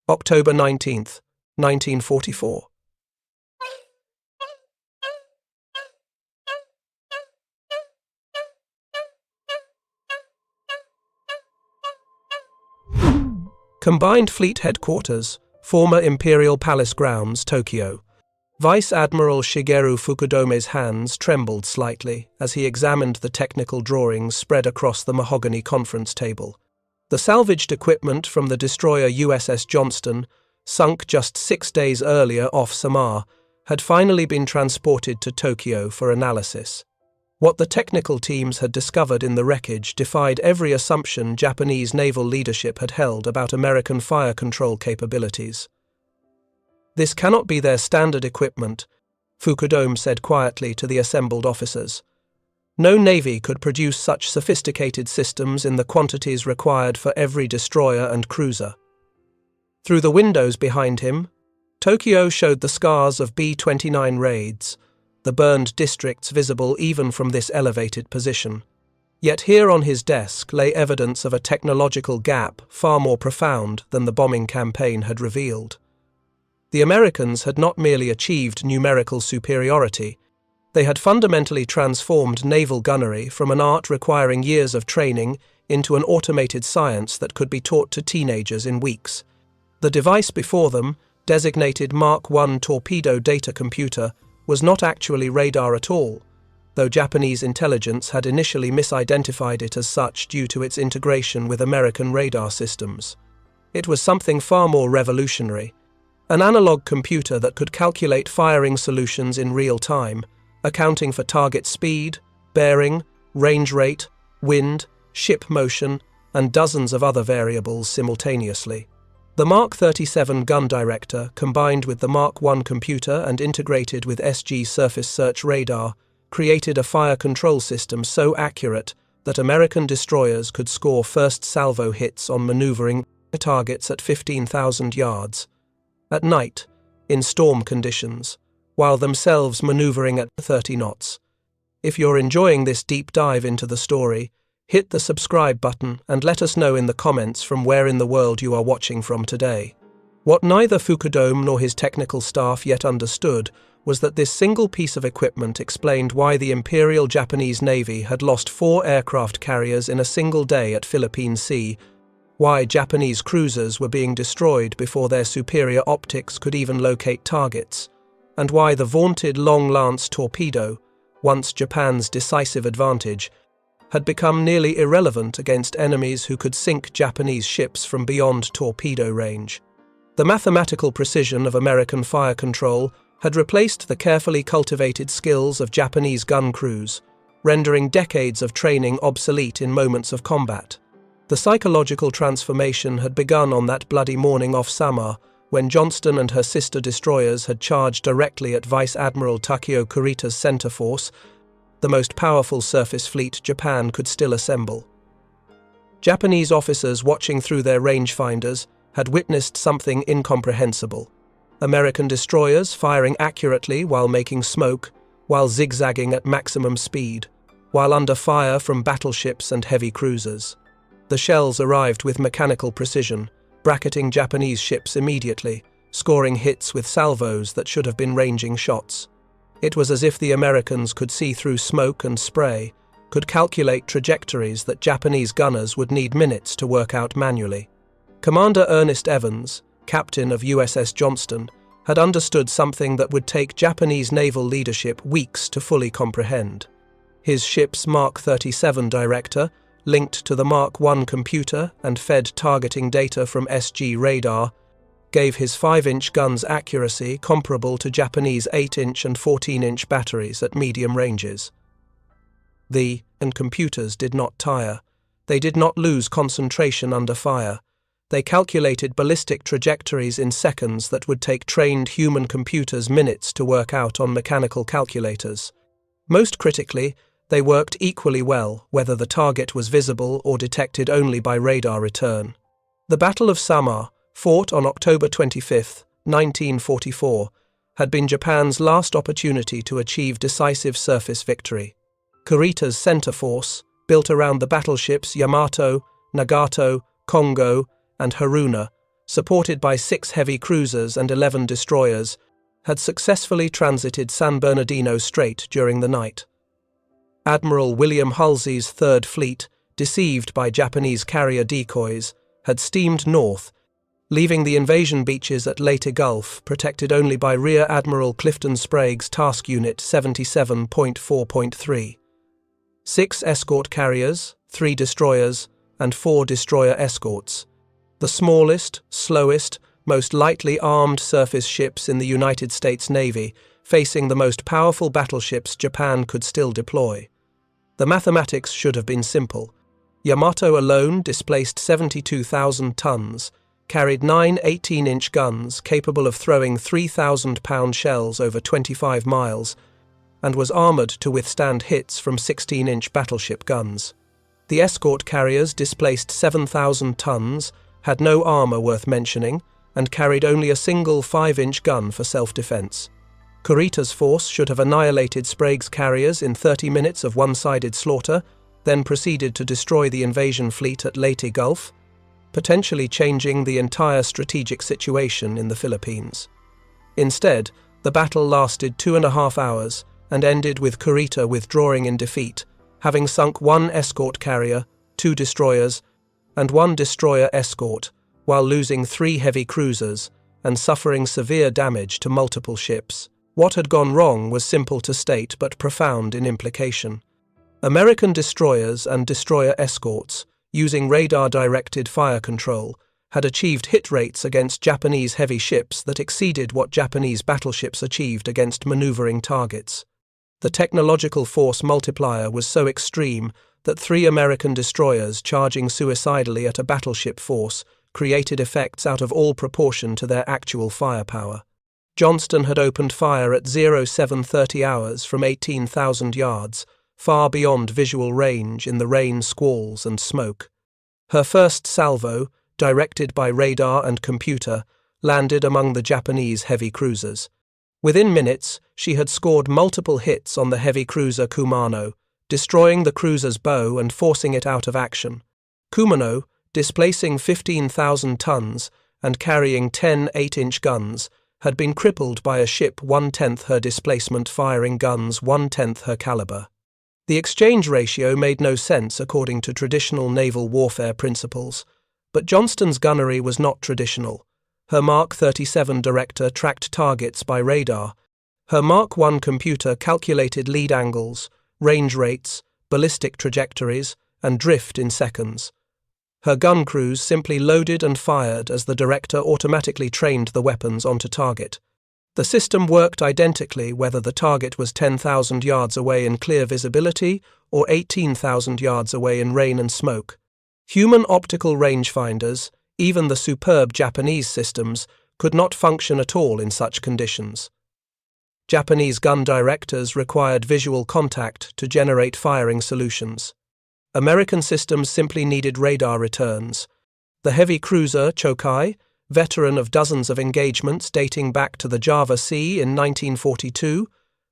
October 19th, 1944. Combined Fleet Headquarters, former Imperial Palace Grounds, Tokyo. Vice Admiral Shigeru Fukudome's hands trembled slightly as he examined the technical drawings spread across the mahogany conference table. The salvaged equipment from the destroyer USS Johnston, sunk just 6 days earlier off Samar, had finally been transported to Tokyo for analysis. What the technical teams had discovered in the wreckage defied every assumption Japanese naval leadership had held about American fire control capabilities. "This cannot be their standard equipment," Fukudome said quietly to the assembled officers. "No navy could produce such sophisticated systems in the quantities required for every destroyer and cruiser." Through the windows behind him, Tokyo showed the scars of B-29 raids, the burned districts visible even from this elevated position. Yet here on his desk lay evidence of a technological gap far more profound than the bombing campaign had revealed. The Americans had not merely achieved numerical superiority, they had fundamentally transformed naval gunnery from an art requiring years of training into an automated science that could be taught to teenagers in weeks. The device before them, designated Mark I torpedo data computer, was not actually radar at all, though Japanese intelligence had initially misidentified it as such due to its integration with American radar systems. It was something far more revolutionary, an analog computer that could calculate firing solutions in real time, accounting for target speed, bearing, range rate, wind, ship motion, and dozens of other variables simultaneously. The Mark 37 gun director, combined with the Mark I computer and integrated with SG surface search radar, created a fire control system so accurate that American destroyers could score first salvo hits on maneuvering targets at 15,000 yards, at night, in storm conditions, while themselves maneuvering at 30 knots. If you're enjoying this deep dive into the story, hit the subscribe button and let us know in the comments from where in the world you are watching from today. What neither Fukudome nor his technical staff yet understood was that this single piece of equipment explained why the Imperial Japanese Navy had lost 4 aircraft carriers in a single day at Philippine Sea, why Japanese cruisers were being destroyed before their superior optics could even locate targets, and why the vaunted long-lance torpedo, once Japan's decisive advantage, had become nearly irrelevant against enemies who could sink Japanese ships from beyond torpedo range. The mathematical precision of American fire control had replaced the carefully cultivated skills of Japanese gun crews, rendering decades of training obsolete in moments of combat. The psychological transformation had begun on that bloody morning off Samar, when Johnston and her sister destroyers had charged directly at Vice Admiral Takeo Kurita's center force, the most powerful surface fleet Japan could still assemble. Japanese officers watching through their rangefinders had witnessed something incomprehensible. American destroyers firing accurately while making smoke, while zigzagging at maximum speed, while under fire from battleships and heavy cruisers. The shells arrived with mechanical precision, bracketing Japanese ships immediately, scoring hits with salvos that should have been ranging shots. It was as if the Americans could see through smoke and spray, could calculate trajectories that Japanese gunners would need minutes to work out manually. Commander Ernest Evans, captain of USS Johnston, had understood something that would take Japanese naval leadership weeks to fully comprehend. His ship's Mark 37 director, linked to the Mark I computer and fed targeting data from SG radar, gave his 5-inch guns accuracy comparable to Japanese 8-inch and 14-inch batteries at medium ranges. The computers did not tire. They did not lose concentration under fire. They calculated ballistic trajectories in seconds that would take trained human computers minutes to work out on mechanical calculators. Most critically, they worked equally well whether the target was visible or detected only by radar return. The Battle of Samar, fought on October 25, 1944, had been Japan's last opportunity to achieve decisive surface victory. Kurita's center force, built around the battleships Yamato, Nagato, Kongo, and Haruna, supported by 6 heavy cruisers and 11 destroyers, had successfully transited San Bernardino Strait during the night. Admiral William Halsey's Third Fleet, deceived by Japanese carrier decoys, had steamed north, leaving the invasion beaches at Leyte Gulf protected only by Rear Admiral Clifton Sprague's Task Unit 77.4.3. 6 escort carriers, 3 destroyers, and 4 destroyer escorts, the smallest, slowest, most lightly armed surface ships in the United States Navy, facing the most powerful battleships Japan could still deploy. The mathematics should have been simple. Yamato alone displaced 72,000 tons, carried 9 18-inch guns capable of throwing 3,000-pound shells over 25 miles, and was armoured to withstand hits from 16-inch battleship guns. The escort carriers displaced 7,000 tons, had no armour worth mentioning, and carried only a single 5-inch gun for self-defence. Kurita's force should have annihilated Sprague's carriers in 30 minutes of one-sided slaughter, then proceeded to destroy the invasion fleet at Leyte Gulf, potentially changing the entire strategic situation in the Philippines. Instead, the battle lasted 2.5 hours and ended with Kurita withdrawing in defeat, having sunk 1 escort carrier, 2 destroyers, and 1 destroyer escort, while losing 3 heavy cruisers and suffering severe damage to multiple ships. What had gone wrong was simple to state but profound in implication. American destroyers and destroyer escorts, using radar-directed fire control, had achieved hit rates against Japanese heavy ships that exceeded what Japanese battleships achieved against maneuvering targets. The technological force multiplier was so extreme that 3 American destroyers charging suicidally at a battleship force created effects out of all proportion to their actual firepower. Johnston had opened fire at 0730 hours from 18,000 yards, far beyond visual range in the rain, squalls, and smoke. Her first salvo, directed by radar and computer, landed among the Japanese heavy cruisers. Within minutes, she had scored multiple hits on the heavy cruiser Kumano, destroying the cruiser's bow and forcing it out of action. Kumano, displacing 15,000 tons and carrying 10 8-inch guns, had been crippled by a ship 1/10 her displacement firing guns 1/10 her caliber. The exchange ratio made no sense according to traditional naval warfare principles, but Johnston's gunnery was not traditional. Her Mark 37 director tracked targets by radar. Her Mark 1 computer calculated lead angles, range rates, ballistic trajectories, and drift in seconds. Her gun crews simply loaded and fired as the director automatically trained the weapons onto target. The system worked identically whether the target was 10,000 yards away in clear visibility or 18,000 yards away in rain and smoke. Human optical rangefinders, even the superb Japanese systems, could not function at all in such conditions. Japanese gun directors required visual contact to generate firing solutions. American systems simply needed radar returns. The heavy cruiser Chokai, veteran of dozens of engagements dating back to the Java Sea in 1942,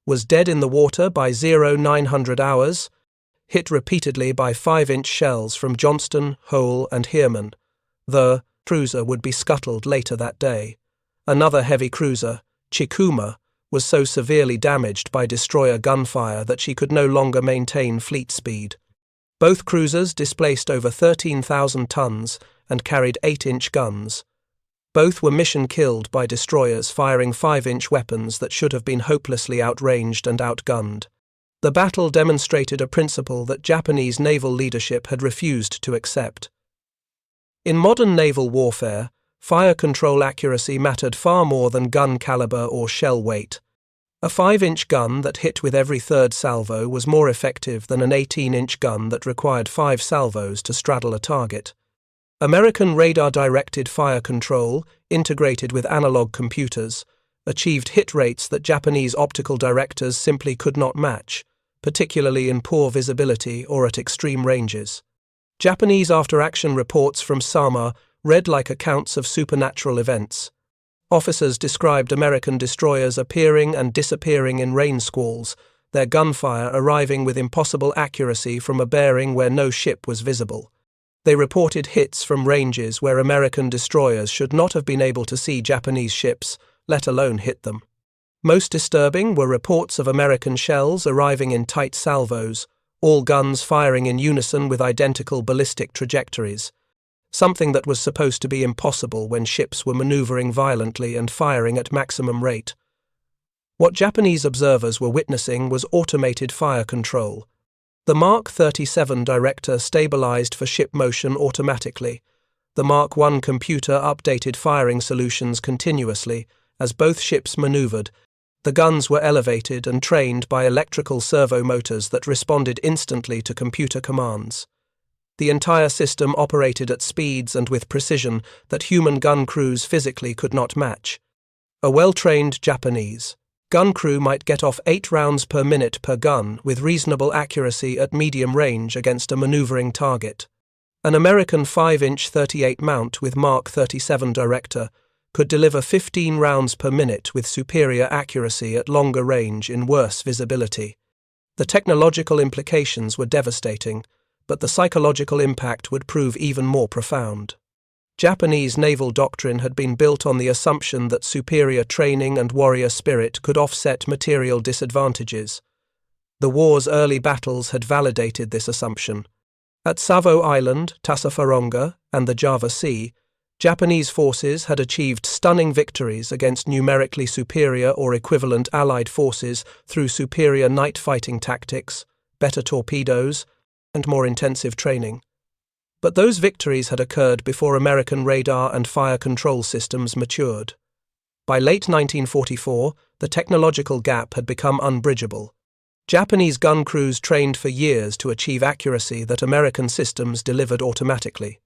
was dead in the water by 0900 hours, hit repeatedly by 5-inch shells from Johnston, Hole, and Heermann. The cruiser would be scuttled later that day. Another heavy cruiser, Chikuma, was so severely damaged by destroyer gunfire that she could no longer maintain fleet speed. Both cruisers displaced over 13,000 tons and carried 8-inch guns. Both were mission-killed by destroyers firing 5-inch weapons that should have been hopelessly outranged and outgunned. The battle demonstrated a principle that Japanese naval leadership had refused to accept. In modern naval warfare, fire control accuracy mattered far more than gun caliber or shell weight. A 5-inch gun that hit with every third salvo was more effective than an 18-inch gun that required 5 salvos to straddle a target. American radar-directed fire control, integrated with analog computers, achieved hit rates that Japanese optical directors simply could not match, particularly in poor visibility or at extreme ranges. Japanese after-action reports from Sama read like accounts of supernatural events. Officers described American destroyers appearing and disappearing in rain squalls, their gunfire arriving with impossible accuracy from a bearing where no ship was visible. They reported hits from ranges where American destroyers should not have been able to see Japanese ships, let alone hit them. Most disturbing were reports of American shells arriving in tight salvos, all guns firing in unison with identical ballistic trajectories, something that was supposed to be impossible when ships were maneuvering violently and firing at maximum rate. What Japanese observers were witnessing was automated fire control. The Mark 37 director stabilized for ship motion automatically. The Mark I computer updated firing solutions continuously as both ships maneuvered. The guns were elevated and trained by electrical servo motors that responded instantly to computer commands. The entire system operated at speeds and with precision that human gun crews physically could not match. A well-trained Japanese gun crew might get off 8 rounds per minute per gun with reasonable accuracy at medium range against a maneuvering target. An American 5-inch 38 mount with Mark 37 director could deliver 15 rounds per minute with superior accuracy at longer range in worse visibility. The technological implications were devastating, but the psychological impact would prove even more profound. Japanese naval doctrine had been built on the assumption that superior training and warrior spirit could offset material disadvantages. The war's early battles had validated this assumption. At Savo Island, Tassafaronga, and the Java Sea, Japanese forces had achieved stunning victories against numerically superior or equivalent Allied forces through superior night fighting tactics, better torpedoes, and more intensive training. But those victories had occurred before American radar and fire control systems matured. By late 1944, the technological gap had become unbridgeable. Japanese gun crews trained for years to achieve accuracy that American systems delivered automatically.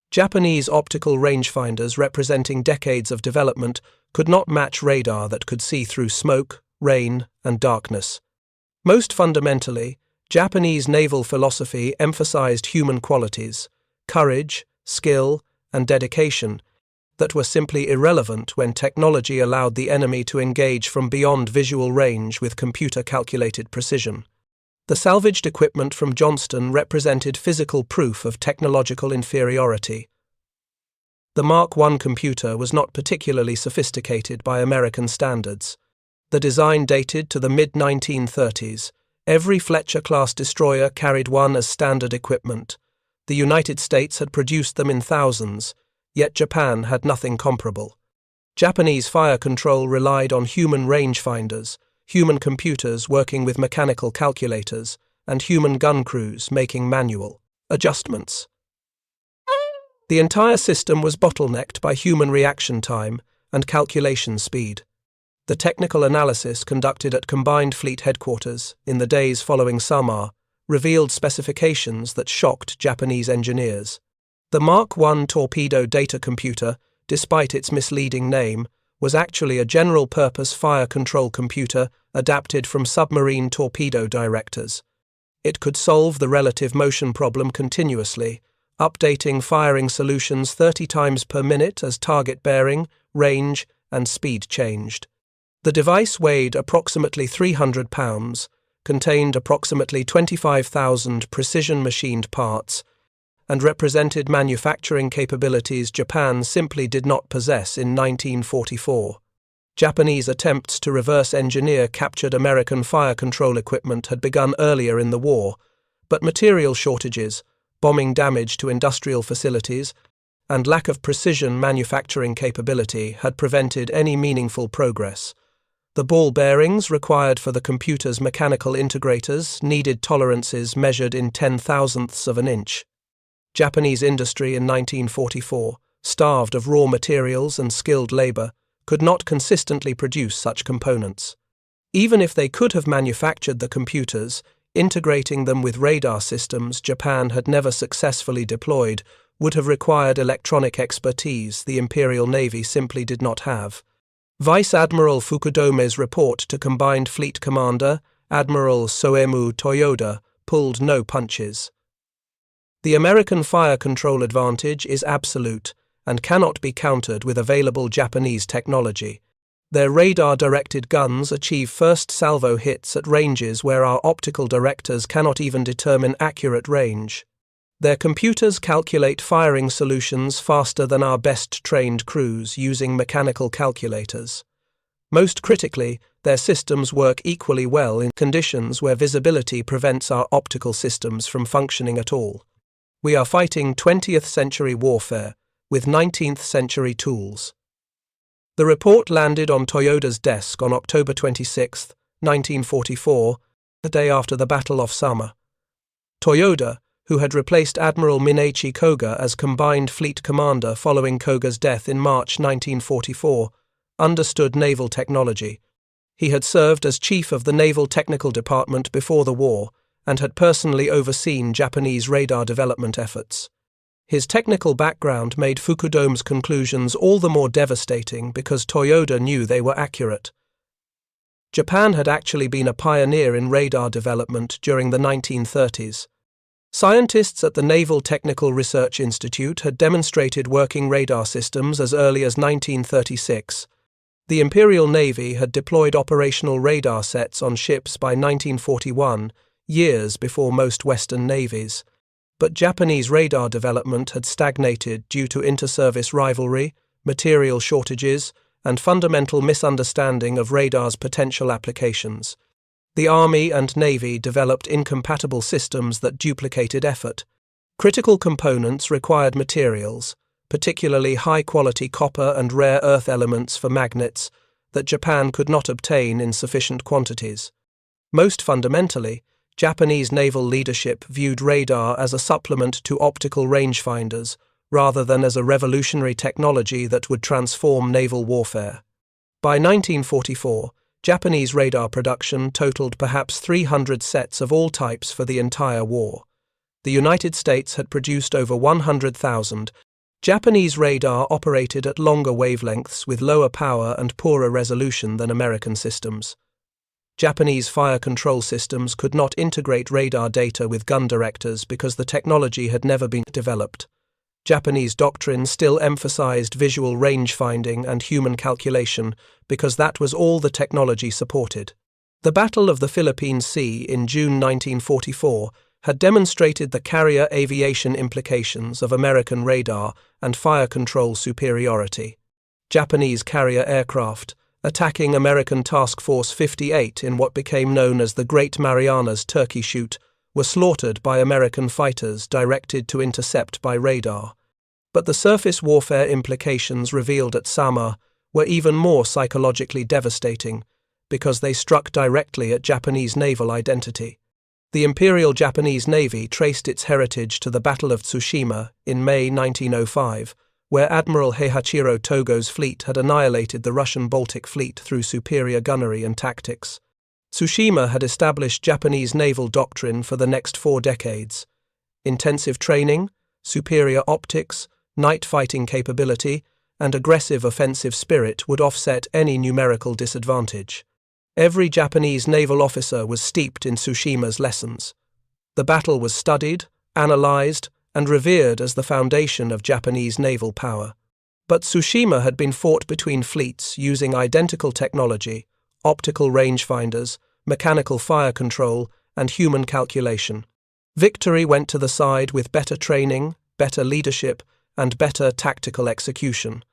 Japanese optical rangefinders representing decades of development could not match radar that could see through smoke, rain, and darkness. Most fundamentally, Japanese naval philosophy emphasized human qualities, courage, skill, and dedication that were simply irrelevant when technology allowed the enemy to engage from beyond visual range with computer-calculated precision. The salvaged equipment from Johnston represented physical proof of technological inferiority. The Mark I computer was not particularly sophisticated by American standards. The design dated to the mid-1930s. Every Fletcher-class destroyer carried one as standard equipment. The United States had produced them in thousands, yet Japan had nothing comparable. Japanese fire control relied on human rangefinders, human computers working with mechanical calculators, and human gun crews making manual adjustments. The entire system was bottlenecked by human reaction time and calculation speed. The technical analysis conducted at Combined Fleet Headquarters in the days following Samar revealed specifications that shocked Japanese engineers. The Mark I torpedo data computer, despite its misleading name, was actually a general-purpose fire control computer adapted from submarine torpedo directors. It could solve the relative motion problem continuously, updating firing solutions 30 times per minute as target bearing, range, and speed changed. The device weighed approximately 300 pounds, contained approximately 25,000 precision-machined parts, and represented manufacturing capabilities Japan simply did not possess in 1944. Japanese attempts to reverse engineer captured American fire control equipment had begun earlier in the war, but material shortages, bombing damage to industrial facilities, and lack of precision manufacturing capability had prevented any meaningful progress. The ball bearings required for the computer's mechanical integrators needed tolerances measured in 10,000ths of an inch. Japanese industry in 1944, starved of raw materials and skilled labor, could not consistently produce such components. Even if they could have manufactured the computers, integrating them with radar systems Japan had never successfully deployed would have required electronic expertise the Imperial Navy simply did not have. Vice Admiral Fukudome's report to Combined Fleet Commander, Admiral Soemu Toyoda, pulled no punches. The American fire control advantage is absolute and cannot be countered with available Japanese technology. Their radar-directed guns achieve first salvo hits at ranges where our optical directors cannot even determine accurate range. Their computers calculate firing solutions faster than our best-trained crews using mechanical calculators. Most critically, their systems work equally well in conditions where visibility prevents our optical systems from functioning at all. We are fighting 20th-century warfare with 19th-century tools. The report landed on Toyoda's desk on October 26, 1944, the day after the Battle of Sama. Toyoda, who had replaced Admiral Minachi Koga as Combined Fleet Commander following Koga's death in March 1944, understood naval technology. He had served as chief of the Naval Technical Department before the war and had personally overseen Japanese radar development efforts. His technical background made Fukudome's conclusions all the more devastating because Toyoda knew they were accurate. Japan had actually been a pioneer in radar development during the 1930s. Scientists at the Naval Technical Research Institute had demonstrated working radar systems as early as 1936. The Imperial Navy had deployed operational radar sets on ships by 1941, years before most Western navies. But Japanese radar development had stagnated due to inter-service rivalry, material shortages, and fundamental misunderstanding of radar's potential applications. The Army and Navy developed incompatible systems that duplicated effort. Critical components required materials, particularly high-quality copper and rare earth elements for magnets, that Japan could not obtain in sufficient quantities. Most fundamentally, Japanese naval leadership viewed radar as a supplement to optical rangefinders, rather than as a revolutionary technology that would transform naval warfare. By 1944, Japanese radar production totaled perhaps 300 sets of all types for the entire war. The United States had produced over 100,000. Japanese radar operated at longer wavelengths with lower power and poorer resolution than American systems. Japanese fire control systems could not integrate radar data with gun directors because the technology had never been developed. Japanese doctrine still emphasized visual range finding and human calculation because that was all the technology supported. The Battle of the Philippine Sea in June 1944 had demonstrated the carrier aviation implications of American radar and fire control superiority. Japanese carrier aircraft, attacking American Task Force 58 in what became known as the Great Marianas Turkey Shoot, were slaughtered by American fighters directed to intercept by radar. But the surface warfare implications revealed at Sama were even more psychologically devastating because they struck directly at Japanese naval identity. The Imperial Japanese Navy traced its heritage to the Battle of Tsushima in May 1905, where Admiral Heihachiro Togo's fleet had annihilated the Russian Baltic Fleet through superior gunnery and tactics. Tsushima had established Japanese naval doctrine for the next 4 decades. Intensive training, superior optics, night fighting capability, and aggressive offensive spirit would offset any numerical disadvantage. Every Japanese naval officer was steeped in Tsushima's lessons. The battle was studied, analyzed, and revered as the foundation of Japanese naval power. But Tsushima had been fought between fleets using identical technology, optical rangefinders, mechanical fire control, and human calculation. Victory went to the side with better training, better leadership, and better tactical execution.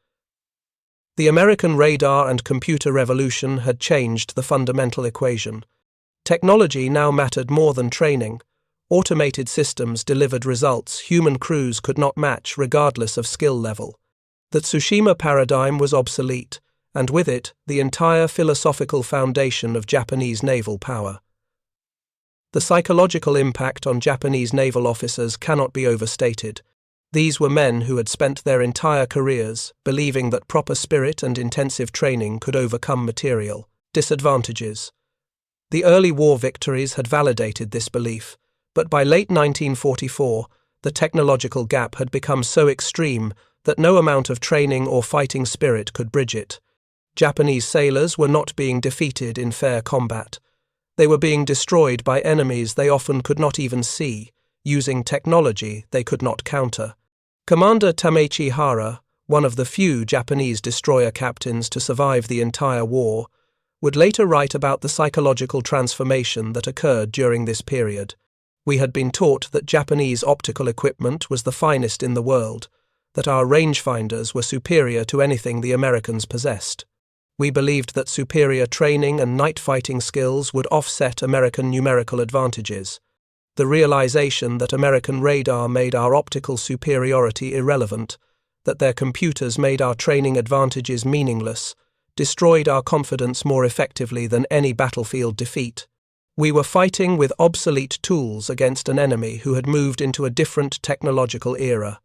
The American radar and computer revolution had changed the fundamental equation. Technology now mattered more than training. Automated systems delivered results human crews could not match regardless of skill level. The Tsushima paradigm was obsolete, and with it, the entire philosophical foundation of Japanese naval power. The psychological impact on Japanese naval officers cannot be overstated. These were men who had spent their entire careers believing that proper spirit and intensive training could overcome material disadvantages. The early war victories had validated this belief, but by late 1944, the technological gap had become so extreme that no amount of training or fighting spirit could bridge it. Japanese sailors were not being defeated in fair combat. They were being destroyed by enemies they often could not even see, using technology they could not counter. Commander Tamechi Hara, one of the few Japanese destroyer captains to survive the entire war, would later write about the psychological transformation that occurred during this period. We had been taught that Japanese optical equipment was the finest in the world, that our rangefinders were superior to anything the Americans possessed. We believed that superior training and night fighting skills would offset American numerical advantages. The realization that American radar made our optical superiority irrelevant, that their computers made our training advantages meaningless, destroyed our confidence more effectively than any battlefield defeat. We were fighting with obsolete tools against an enemy who had moved into a different technological era.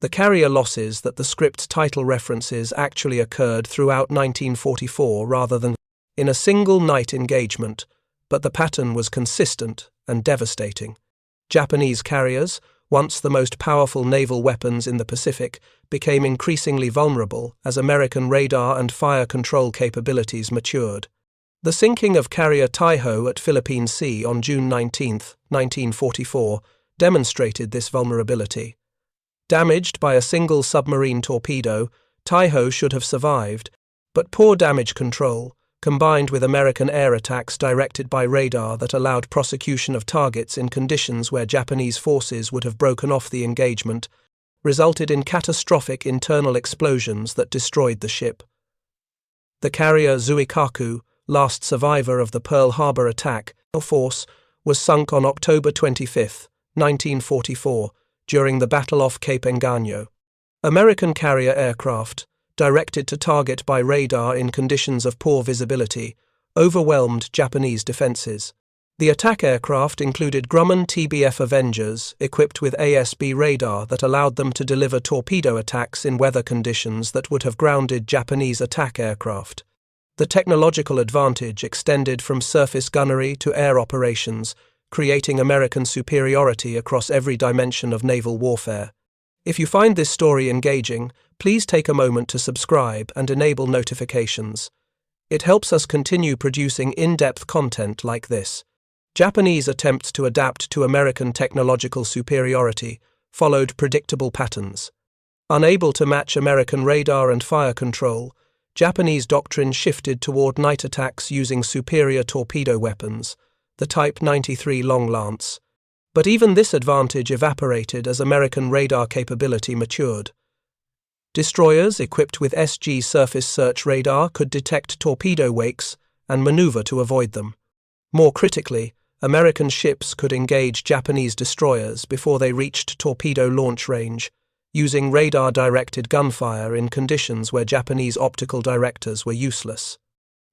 The carrier losses that the script's title references actually occurred throughout 1944 rather than in a single night engagement, but the pattern was consistent and devastating. Japanese carriers, once the most powerful naval weapons in the Pacific, became increasingly vulnerable as American radar and fire control capabilities matured. The sinking of carrier Taiho at Philippine Sea on June 19, 1944, demonstrated this vulnerability. Damaged by a single submarine torpedo, Taiho should have survived, but poor damage control, combined with American air attacks directed by radar that allowed prosecution of targets in conditions where Japanese forces would have broken off the engagement, resulted in catastrophic internal explosions that destroyed the ship. The carrier Zuikaku, last survivor of the Pearl Harbor attack, force, was sunk on October 25, 1944, during the battle off Cape Engano. American carrier aircraft, directed to target by radar in conditions of poor visibility, overwhelmed Japanese defenses. The attack aircraft included Grumman TBF Avengers equipped with ASB radar that allowed them to deliver torpedo attacks in weather conditions that would have grounded Japanese attack aircraft. The technological advantage extended from surface gunnery to air operations, creating American superiority across every dimension of naval warfare. If you find this story engaging, please take a moment to subscribe and enable notifications. It helps us continue producing in-depth content like this. Japanese attempts to adapt to American technological superiority followed predictable patterns. Unable to match American radar and fire control, Japanese doctrine shifted toward night attacks using superior torpedo weapons, the Type 93 Long Lance. But even this advantage evaporated as American radar capability matured. Destroyers equipped with SG surface search radar could detect torpedo wakes and maneuver to avoid them. More critically, American ships could engage Japanese destroyers before they reached torpedo launch range, using radar-directed gunfire in conditions where Japanese optical directors were useless.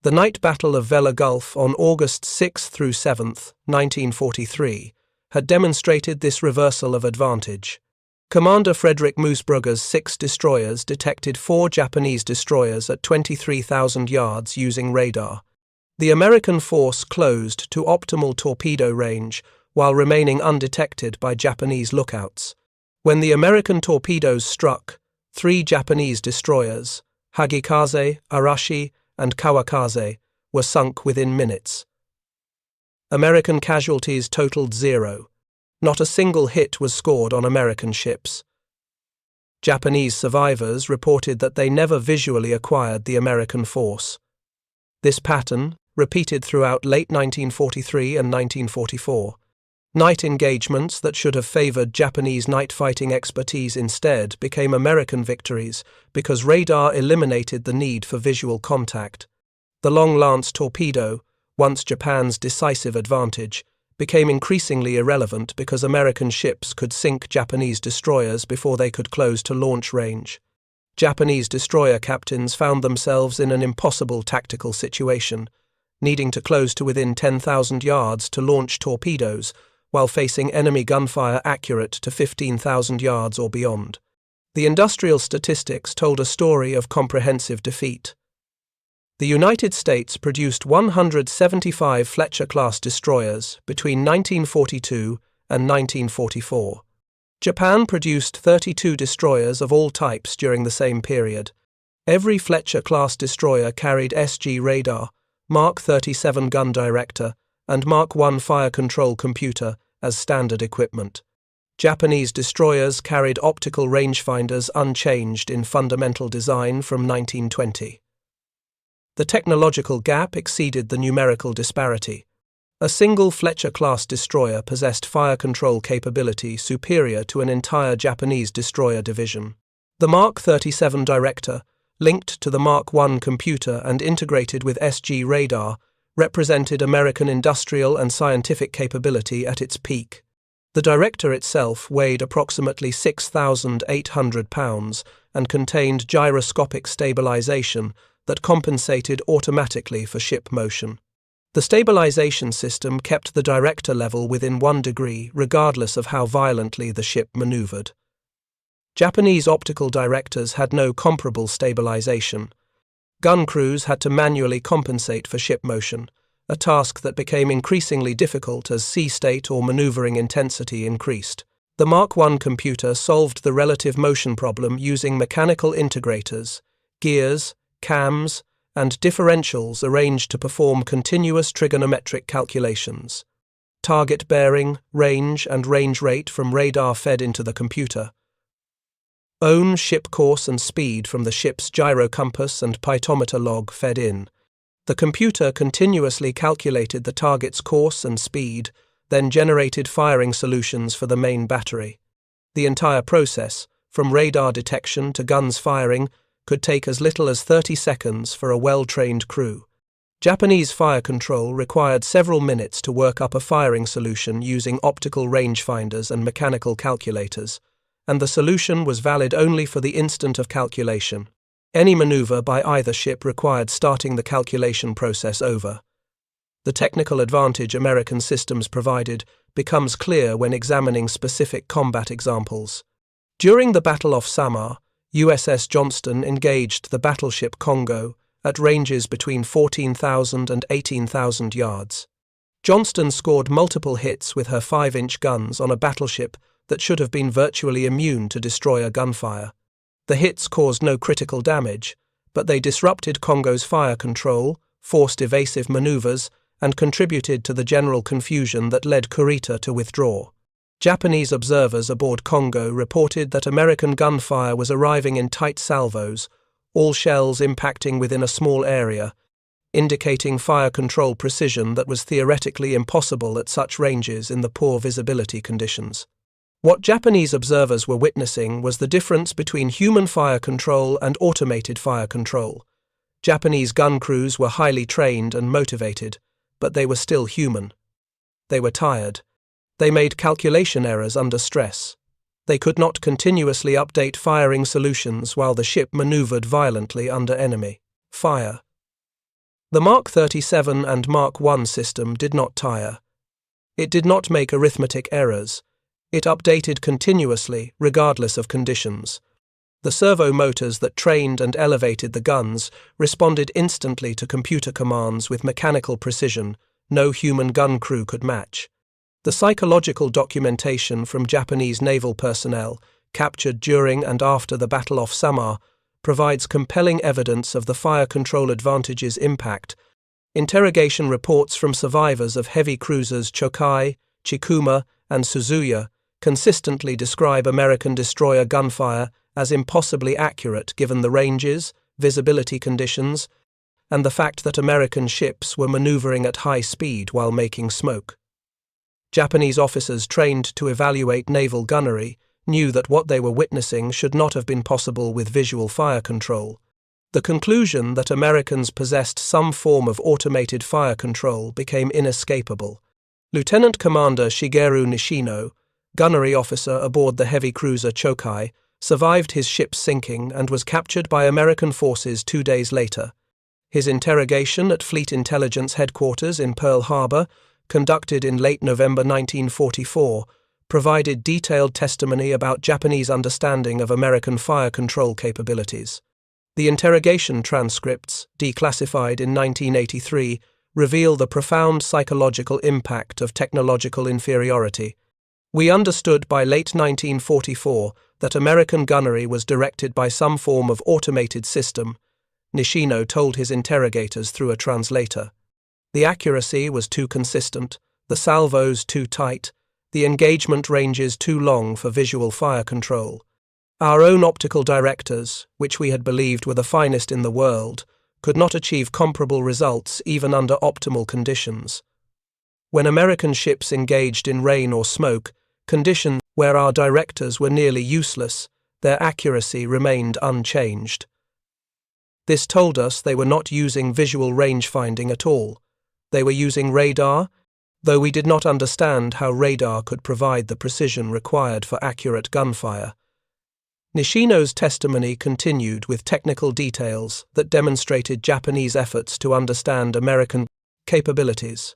The night battle of Vella Gulf on August 6 through 7, 1943, had demonstrated this reversal of advantage. Commander Frederick Moosbrugger's 6 destroyers detected 4 Japanese destroyers at 23,000 yards using radar. The American force closed to optimal torpedo range while remaining undetected by Japanese lookouts. When the American torpedoes struck, 3 Japanese destroyers, Hagikaze, Arashi, and Kawakaze, were sunk within minutes. American casualties totaled 0. Not a single hit was scored on American ships. Japanese survivors reported that they never visually acquired the American force. This pattern, repeated throughout late 1943 and 1944, night engagements that should have favored Japanese night fighting expertise instead became American victories because radar eliminated the need for visual contact. The Long Lance torpedo, once Japan's decisive advantage, became increasingly irrelevant because American ships could sink Japanese destroyers before they could close to launch range. Japanese destroyer captains found themselves in an impossible tactical situation, needing to close to within 10,000 yards to launch torpedoes while facing enemy gunfire accurate to 15,000 yards or beyond. The industrial statistics told a story of comprehensive defeat. The United States produced 175 Fletcher-class destroyers between 1942 and 1944. Japan produced 32 destroyers of all types during the same period. Every Fletcher-class destroyer carried SG radar, Mark 37 gun director, and Mark I fire control computer as standard equipment. Japanese destroyers carried optical rangefinders unchanged in fundamental design from 1920. The technological gap exceeded the numerical disparity. A single Fletcher-class destroyer possessed fire control capability superior to an entire Japanese destroyer division. The Mark 37 Director, linked to the Mark I computer and integrated with SG radar, represented American industrial and scientific capability at its peak. The Director itself weighed approximately 6,800 pounds and contained gyroscopic stabilization that compensated automatically for ship motion. The stabilization system kept the Director level within 1 degree regardless of how violently the ship maneuvered. Japanese optical directors had no comparable stabilization. Gun crews had to manually compensate for ship motion, a task that became increasingly difficult as sea state or maneuvering intensity increased. The Mark I computer solved the relative motion problem using mechanical integrators, gears, cams, and differentials arranged to perform continuous trigonometric calculations. Target bearing, range, and range rate from radar fed into the computer. Own ship course and speed from the ship's gyrocompass and pitometer log fed in. The computer continuously calculated the target's course and speed, then generated firing solutions for the main battery. The entire process, from radar detection to guns firing, could take as little as 30 seconds for a well-trained crew. Japanese fire control required several minutes to work up a firing solution using optical rangefinders and mechanical calculators, and the solution was valid only for the instant of calculation. Any maneuver by either ship required starting the calculation process over. The technical advantage American systems provided becomes clear when examining specific combat examples. During the Battle off Samar, USS Johnston engaged the battleship Congo at ranges between 14,000 and 18,000 yards. Johnston scored multiple hits with her 5-inch guns on a battleship that should have been virtually immune to destroyer gunfire. The hits caused no critical damage, but they disrupted Congo's fire control, forced evasive maneuvers, and contributed to the general confusion that led Kurita to withdraw. Japanese observers aboard Congo reported that American gunfire was arriving in tight salvos, all shells impacting within a small area, indicating fire control precision that was theoretically impossible at such ranges in the poor visibility conditions. What Japanese observers were witnessing was the difference between human fire control and automated fire control. Japanese gun crews were highly trained and motivated, but they were still human. They were tired. They made calculation errors under stress. They could not continuously update firing solutions while the ship maneuvered violently under enemy fire. The Mark 37 and Mark I system did not tire. It did not make arithmetic errors. It updated continuously, regardless of conditions. The servo motors that trained and elevated the guns responded instantly to computer commands with mechanical precision no human gun crew could match. The psychological documentation from Japanese naval personnel, captured during and after the Battle off Samar, provides compelling evidence of the fire control advantage's impact. Interrogation reports from survivors of heavy cruisers Chokai, Chikuma, and Suzuya consistently describe American destroyer gunfire as impossibly accurate given the ranges, visibility conditions, and the fact that American ships were maneuvering at high speed while making smoke. Japanese officers trained to evaluate naval gunnery knew that what they were witnessing should not have been possible with visual fire control. The conclusion that Americans possessed some form of automated fire control became inescapable. Lieutenant Commander Shigeru Nishino, gunnery officer aboard the heavy cruiser Chokai, survived his ship's sinking and was captured by American forces 2 days later. His interrogation at Fleet Intelligence Headquarters in Pearl Harbor, conducted in late November 1944, provided detailed testimony about Japanese understanding of American fire control capabilities. The interrogation transcripts, declassified in 1983, reveal the profound psychological impact of technological inferiority. We understood by late 1944 that American gunnery was directed by some form of automated system, Nishino told his interrogators through a translator. The accuracy was too consistent, the salvos too tight, the engagement ranges too long for visual fire control. Our own optical directors, which we had believed were the finest in the world, could not achieve comparable results even under optimal conditions. When American ships engaged in rain or smoke, conditions where our directors were nearly useless, their accuracy remained unchanged. This told us they were not using visual range-finding at all. They were using radar, though we did not understand how radar could provide the precision required for accurate gunfire. Nishino's testimony continued with technical details that demonstrated Japanese efforts to understand American capabilities.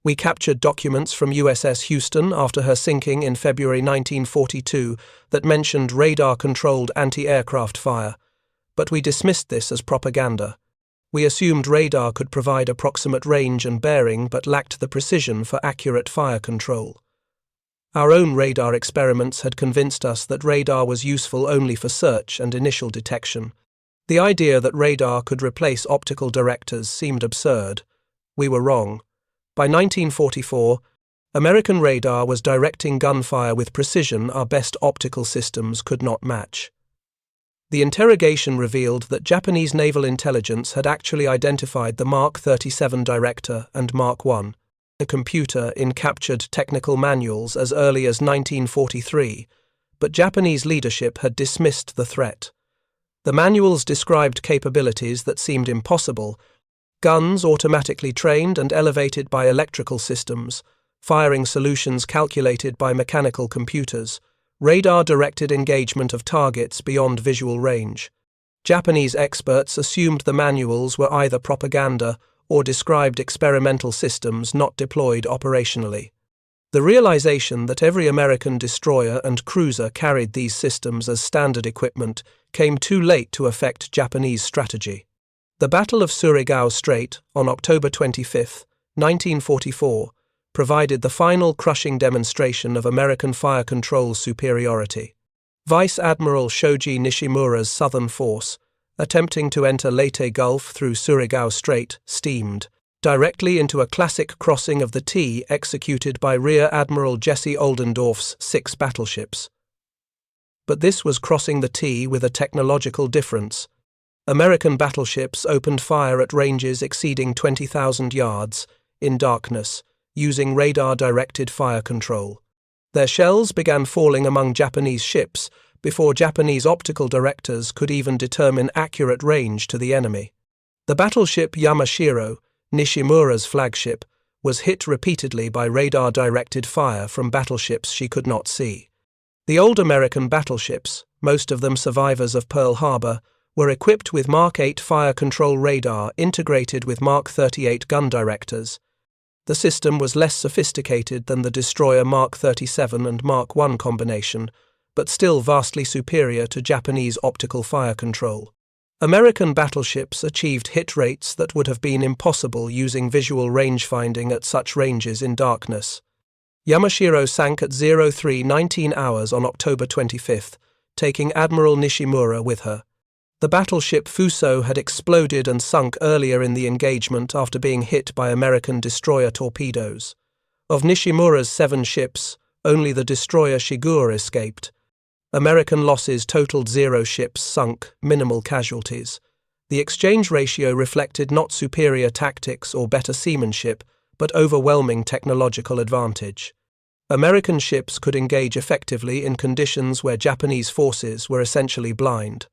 We captured documents from USS Houston after her sinking in February 1942 that mentioned radar-controlled anti-aircraft fire, but we dismissed this as propaganda. We assumed radar could provide approximate range and bearing but lacked the precision for accurate fire control. Our own radar experiments had convinced us that radar was useful only for search and initial detection. The idea that radar could replace optical directors seemed absurd. We were wrong. By 1944, American radar was directing gunfire with precision our best optical systems could not match. The interrogation revealed that Japanese naval intelligence had actually identified the Mark 37 director and Mark I, a computer in captured technical manuals as early as 1943, but Japanese leadership had dismissed the threat. The manuals described capabilities that seemed impossible: guns automatically trained and elevated by electrical systems, firing solutions calculated by mechanical computers, radar-directed engagement of targets beyond visual range. Japanese experts assumed the manuals were either propaganda or described experimental systems not deployed operationally. The realization that every American destroyer and cruiser carried these systems as standard equipment came too late to affect Japanese strategy. The Battle of Surigao Strait, on October 25, 1944, provided the final crushing demonstration of American fire control superiority. Vice Admiral Shoji Nishimura's Southern Force, attempting to enter Leyte Gulf through Surigao Strait, steamed directly into a classic crossing of the T executed by Rear Admiral Jesse Oldendorf's 6 battleships. But this was crossing the T with a technological difference. American battleships opened fire at ranges exceeding 20,000 yards, in darkness, using radar-directed fire control. Their shells began falling among Japanese ships before Japanese optical directors could even determine accurate range to the enemy. The battleship Yamashiro, Nishimura's flagship, was hit repeatedly by radar-directed fire from battleships she could not see. The old American battleships, most of them survivors of Pearl Harbor, were equipped with Mark 8 fire control radar integrated with Mark 38 gun directors. The system was less sophisticated than the destroyer Mark 37 and Mark I combination, but still vastly superior to Japanese optical fire control. American battleships achieved hit rates that would have been impossible using visual range-finding at such ranges in darkness. Yamashiro sank at 03:19 hours on October 25, taking Admiral Nishimura with her. The battleship Fuso had exploded and sunk earlier in the engagement after being hit by American destroyer torpedoes. Of Nishimura's 7 ships, only the destroyer Shigur escaped. American losses totaled 0 ships sunk, minimal casualties. The exchange ratio reflected not superior tactics or better seamanship, but overwhelming technological advantage. American ships could engage effectively in conditions where Japanese forces were essentially blind.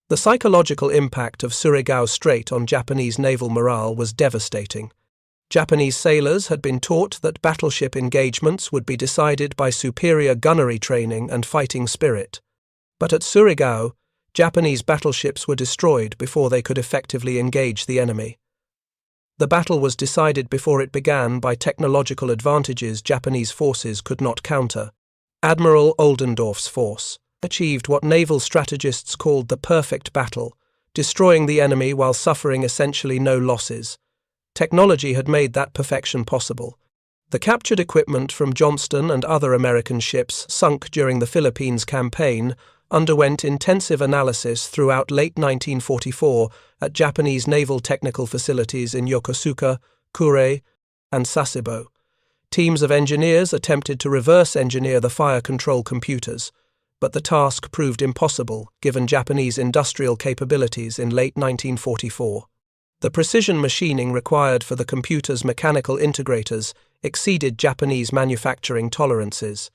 The psychological impact of Surigao Strait on Japanese naval morale was devastating. Japanese sailors had been taught that battleship engagements would be decided by superior gunnery training and fighting spirit. But at Surigao, Japanese battleships were destroyed before they could effectively engage the enemy. The battle was decided before it began by technological advantages Japanese forces could not counter. Admiral Oldendorf's force achieved what naval strategists called the perfect battle, destroying the enemy while suffering essentially no losses. Technology had made that perfection possible. The captured equipment from Johnston and other American ships sunk during the Philippines campaign underwent intensive analysis throughout late 1944 at Japanese naval technical facilities in Yokosuka, Kure, and Sasebo. Teams of engineers attempted to reverse engineer the fire control computers, but the task proved impossible given Japanese industrial capabilities in late 1944. The precision machining required for the computer's mechanical integrators exceeded Japanese manufacturing tolerances.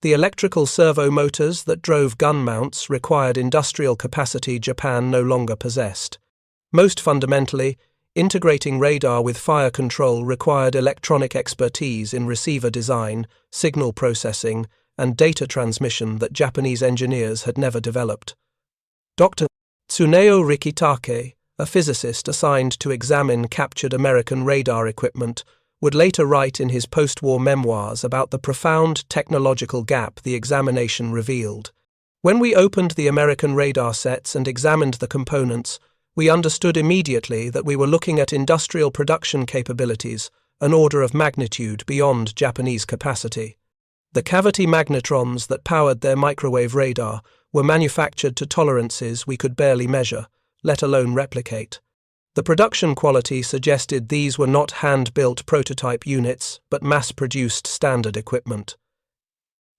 The electrical servo motors that drove gun mounts required industrial capacity Japan no longer possessed. Most fundamentally, integrating radar with fire control required electronic expertise in receiver design, signal processing, and data transmission that Japanese engineers had never developed. Dr. Tsuneo Rikitake, a physicist assigned to examine captured American radar equipment, would later write in his post-war memoirs about the profound technological gap the examination revealed. When we opened the American radar sets and examined the components, we understood immediately that we were looking at industrial production capabilities, an order of magnitude beyond Japanese capacity. The cavity magnetrons that powered their microwave radar were manufactured to tolerances we could barely measure, let alone replicate. The production quality suggested these were not hand-built prototype units, but mass-produced standard equipment.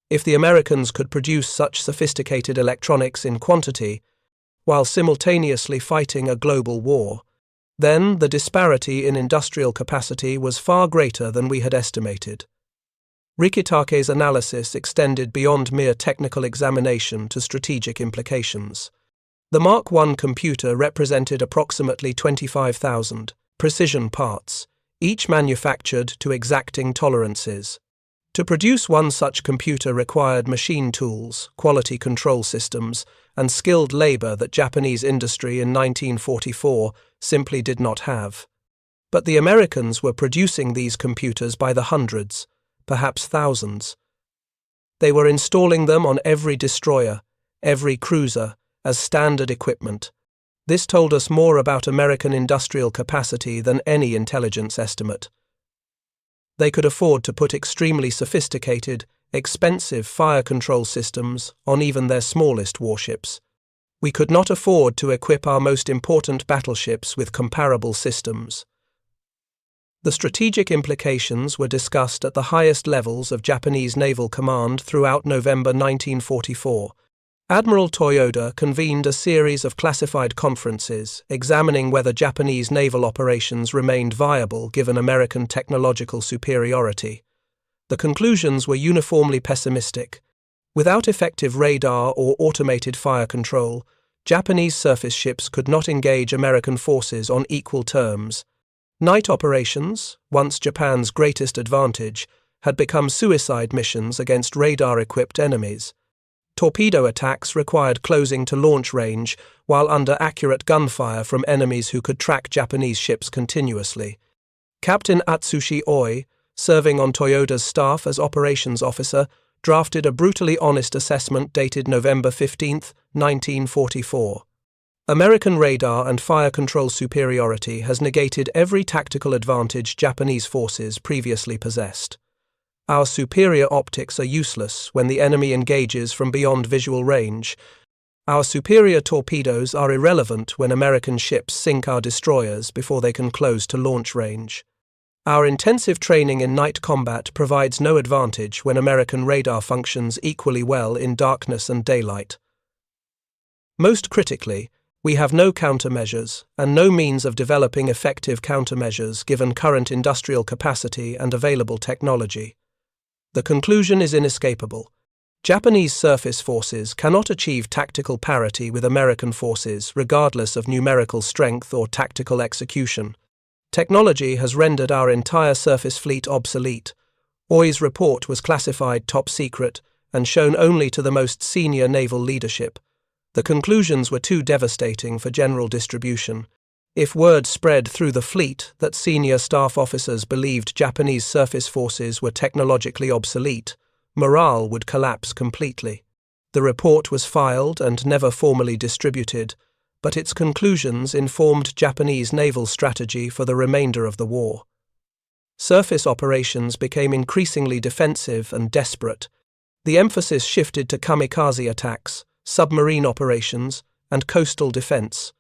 If the Americans could produce such sophisticated electronics in quantity, while simultaneously fighting a global war, then the disparity in industrial capacity was far greater than we had estimated. Rikitake's analysis extended beyond mere technical examination to strategic implications. The Mark I computer represented approximately 25,000 precision parts, each manufactured to exacting tolerances. To produce one such computer required machine tools, quality control systems, and skilled labor that Japanese industry in 1944 simply did not have. But the Americans were producing these computers by the hundreds, perhaps thousands. They were installing them on every destroyer, every cruiser, as standard equipment. This told us more about American industrial capacity than any intelligence estimate. They could afford to put extremely sophisticated, expensive fire control systems on even their smallest warships. We could not afford to equip our most important battleships with comparable systems. The strategic implications were discussed at the highest levels of Japanese naval command throughout November 1944. Admiral Toyoda convened a series of classified conferences examining whether Japanese naval operations remained viable given American technological superiority. The conclusions were uniformly pessimistic. Without effective radar or automated fire control, Japanese surface ships could not engage American forces on equal terms. Night operations, once Japan's greatest advantage, had become suicide missions against radar-equipped enemies. Torpedo attacks required closing to launch range, while under accurate gunfire from enemies who could track Japanese ships continuously. Captain Atsushi Oi, serving on Toyoda's staff as operations officer, drafted a brutally honest assessment dated November 15, 1944. American radar and fire control superiority has negated every tactical advantage Japanese forces previously possessed. Our superior optics are useless when the enemy engages from beyond visual range. Our superior torpedoes are irrelevant when American ships sink our destroyers before they can close to launch range. Our intensive training in night combat provides no advantage when American radar functions equally well in darkness and daylight. Most critically, we have no countermeasures and no means of developing effective countermeasures given current industrial capacity and available technology. The conclusion is inescapable. Japanese surface forces cannot achieve tactical parity with American forces regardless of numerical strength or tactical execution. Technology has rendered our entire surface fleet obsolete. Oi's report was classified top secret and shown only to the most senior naval leadership. The conclusions were too devastating for general distribution. If word spread through the fleet that senior staff officers believed Japanese surface forces were technologically obsolete, morale would collapse completely. The report was filed and never formally distributed, but its conclusions informed Japanese naval strategy for the remainder of the war. Surface operations became increasingly defensive and desperate. The emphasis shifted to kamikaze attacks, submarine operations, and coastal defense,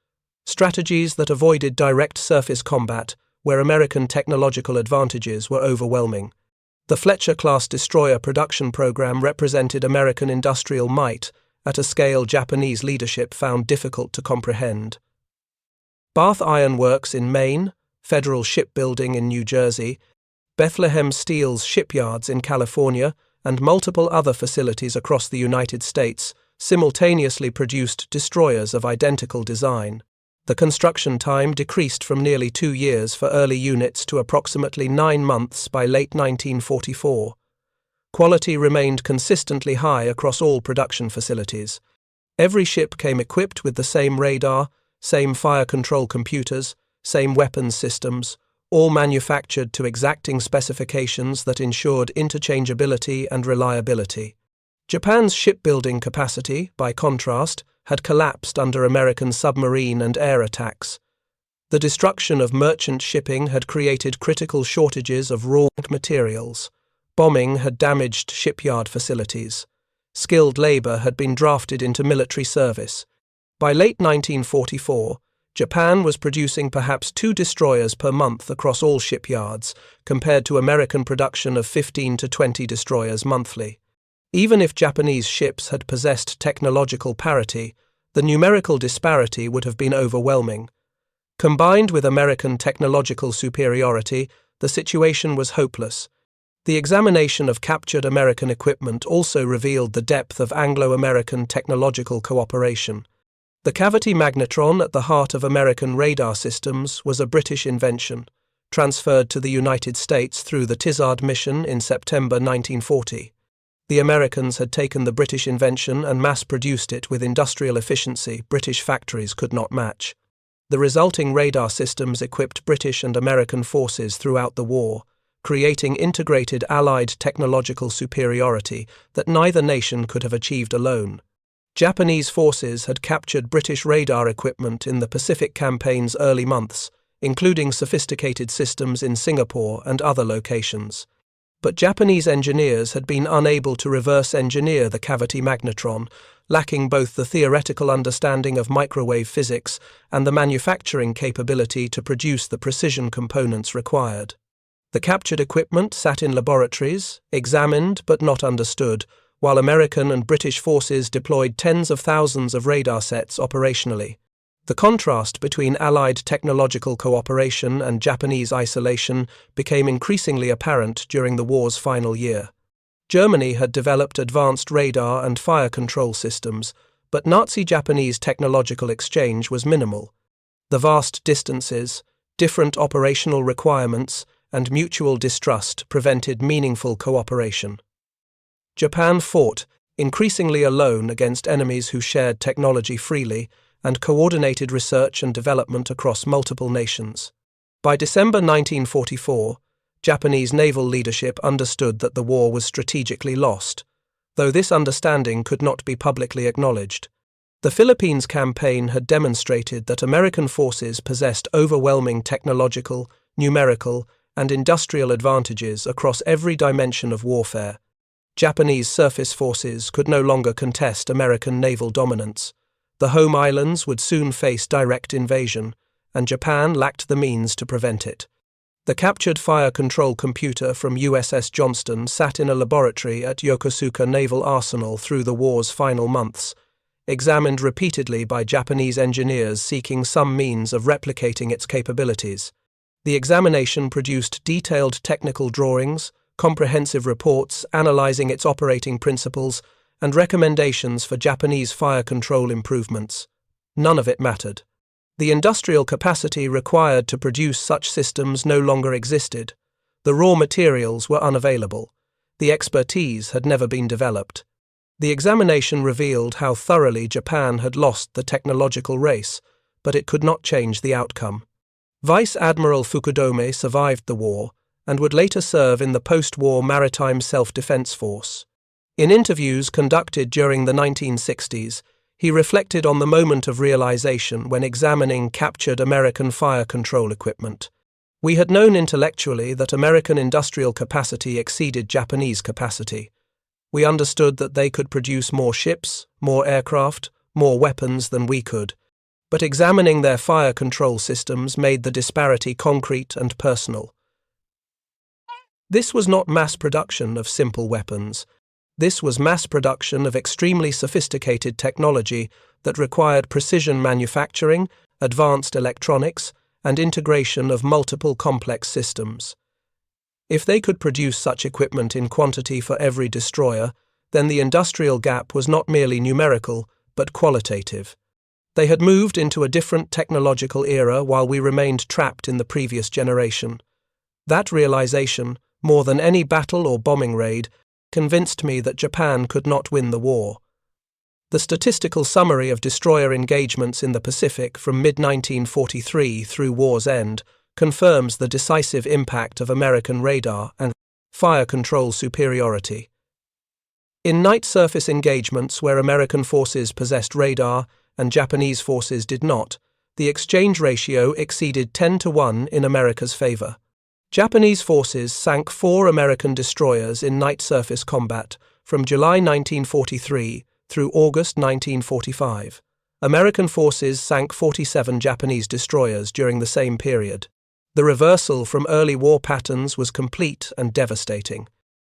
strategies that avoided direct surface combat where American technological advantages were overwhelming. The Fletcher-class destroyer production program represented American industrial might at a scale Japanese leadership found difficult to comprehend. Bath Iron Works in Maine, Federal Shipbuilding in New Jersey, Bethlehem Steel's shipyards in California, and multiple other facilities across the United States simultaneously produced destroyers of identical design. The construction time decreased from nearly 2 years for early units to approximately 9 months by late 1944. Quality remained consistently high across all production facilities. Every ship came equipped with the same radar, same fire control computers, same weapons systems, all manufactured to exacting specifications that ensured interchangeability and reliability. Japan's shipbuilding capacity, by contrast, had collapsed under American submarine and air attacks. The destruction of merchant shipping had created critical shortages of raw materials. Bombing had damaged shipyard facilities. Skilled labor had been drafted into military service. By late 1944, Japan was producing perhaps 2 destroyers per month across all shipyards, compared to American production of 15 to 20 destroyers monthly. Even if Japanese ships had possessed technological parity, the numerical disparity would have been overwhelming. Combined with American technological superiority, the situation was hopeless. The examination of captured American equipment also revealed the depth of Anglo-American technological cooperation. The cavity magnetron at the heart of American radar systems was a British invention, transferred to the United States through the Tizard mission in September 1940. The Americans had taken the British invention and mass-produced it with industrial efficiency British factories could not match. The resulting radar systems equipped British and American forces throughout the war, creating integrated Allied technological superiority that neither nation could have achieved alone. Japanese forces had captured British radar equipment in the Pacific Campaign's early months, including sophisticated systems in Singapore and other locations. But Japanese engineers had been unable to reverse engineer the cavity magnetron, lacking both the theoretical understanding of microwave physics and the manufacturing capability to produce the precision components required. The captured equipment sat in laboratories, examined but not understood, while American and British forces deployed tens of thousands of radar sets operationally. The contrast between Allied technological cooperation and Japanese isolation became increasingly apparent during the war's final year. Germany had developed advanced radar and fire control systems, but Nazi-Japanese technological exchange was minimal. The vast distances, different operational requirements, and mutual distrust prevented meaningful cooperation. Japan fought, increasingly alone against enemies who shared technology freely and coordinated research and development across multiple nations. By December 1944, Japanese naval leadership understood that the war was strategically lost, though this understanding could not be publicly acknowledged. The Philippines campaign had demonstrated that American forces possessed overwhelming technological, numerical, and industrial advantages across every dimension of warfare. Japanese surface forces could no longer contest American naval dominance. The home islands would soon face direct invasion, and Japan lacked the means to prevent it. The captured fire control computer from USS Johnston sat in a laboratory at Yokosuka Naval Arsenal through the war's final months, examined repeatedly by Japanese engineers seeking some means of replicating its capabilities. The examination produced detailed technical drawings, comprehensive reports analyzing its operating principles, and recommendations for Japanese fire control improvements. None of it mattered. The industrial capacity required to produce such systems no longer existed. The raw materials were unavailable. The expertise had never been developed. The examination revealed how thoroughly Japan had lost the technological race, but it could not change the outcome. Vice Admiral Fukudome survived the war and would later serve in the post-war Maritime Self-Defense Force. In interviews conducted during the 1960s, he reflected on the moment of realization when examining captured American fire control equipment. We had known intellectually that American industrial capacity exceeded Japanese capacity. We understood that they could produce more ships, more aircraft, more weapons than we could. But examining their fire control systems made the disparity concrete and personal. This was not mass production of simple weapons. This was mass production of extremely sophisticated technology that required precision manufacturing advanced electronics, and integration of multiple complex systems. If they could produce such equipment in quantity for every destroyer, then the industrial gap was not merely numerical, but qualitative. They had moved into a different technological era while we remained trapped in the previous generation. That realization, more than any battle or bombing raid, convinced me that Japan could not win the war. The statistical summary of destroyer engagements in the Pacific from mid-1943 through war's end confirms the decisive impact of American radar and fire control superiority. In night surface engagements where American forces possessed radar and Japanese forces did not, the exchange ratio exceeded 10-1 in America's favor. Japanese forces sank 4 American destroyers in night surface combat from July 1943 through August 1945. American forces sank 47 Japanese destroyers during the same period. The reversal from early war patterns was complete and devastating.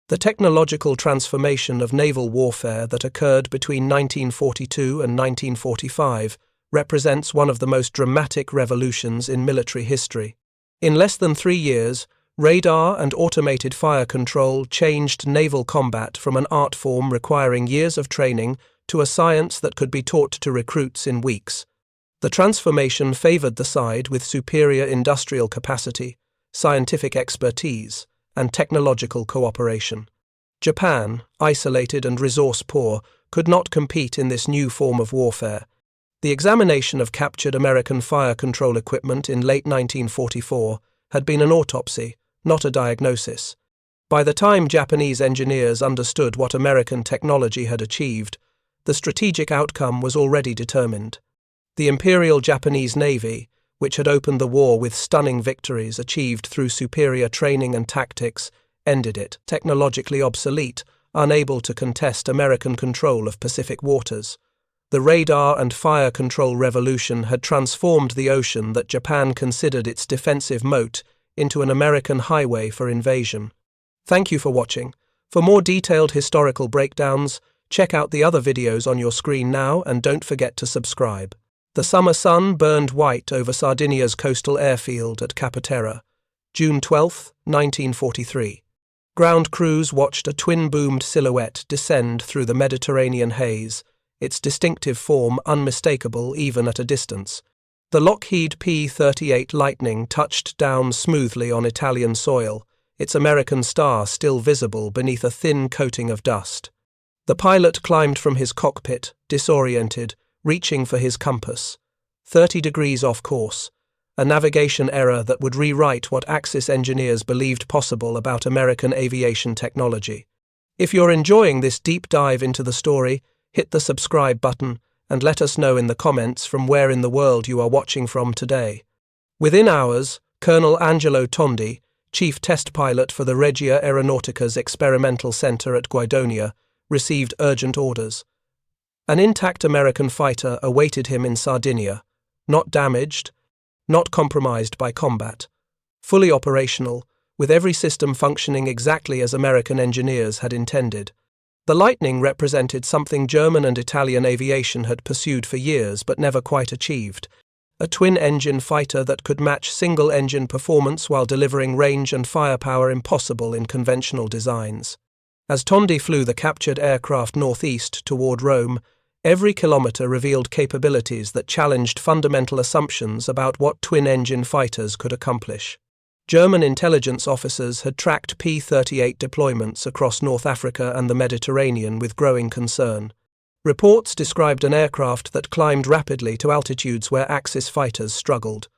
The technological transformation of naval warfare that occurred between 1942 and 1945 represents one of the most dramatic revolutions in military history. In less than 3 years, radar and automated fire control changed naval combat from an art form requiring years of training to a science that could be taught to recruits in weeks. The transformation favored the side with superior industrial capacity, scientific expertise, and technological cooperation. Japan, isolated and resource-poor, could not compete in this new form of warfare. The examination of captured American fire control equipment in late 1944 had been an autopsy, not a diagnosis. By the time Japanese engineers understood what American technology had achieved, the strategic outcome was already determined. The Imperial Japanese Navy, which had opened the war with stunning victories achieved through superior training and tactics, ended it, technologically obsolete, unable to contest American control of Pacific waters. The radar and fire control revolution had transformed the ocean that Japan considered its defensive moat into an American highway for invasion. Thank you for watching. For more detailed historical breakdowns, check out the other videos on your screen now and don't forget to subscribe. The summer sun burned white over Sardinia's coastal airfield at Capoterra, June 12, 1943. Ground crews watched a twin-boomed silhouette descend through the Mediterranean haze, its distinctive form unmistakable even at a distance. The Lockheed P-38 Lightning touched down smoothly on Italian soil, its American star still visible beneath a thin coating of dust. The pilot climbed from his cockpit, disoriented, reaching for his compass. 30 degrees off course, a navigation error that would rewrite what Axis engineers believed possible about American aviation technology. If you're enjoying this deep dive into the story, hit the subscribe button and let us know in the comments from where in the world you are watching from today. Within hours, Colonel Angelo Tondi, chief test pilot for the Regia Aeronautica's experimental center at Guidonia, received urgent orders. An intact American fighter awaited him in Sardinia, not damaged, not compromised by combat, fully operational, with every system functioning exactly as American engineers had intended. The Lightning represented something German and Italian aviation had pursued for years but never quite achieved, a twin-engine fighter that could match single-engine performance while delivering range and firepower impossible in conventional designs. As Tondi flew the captured aircraft northeast toward Rome, every kilometer revealed capabilities that challenged fundamental assumptions about what twin-engine fighters could accomplish. German intelligence officers had tracked P-38 deployments across North Africa and the Mediterranean with growing concern. Reports described an aircraft that climbed rapidly to altitudes where Axis fighters struggled.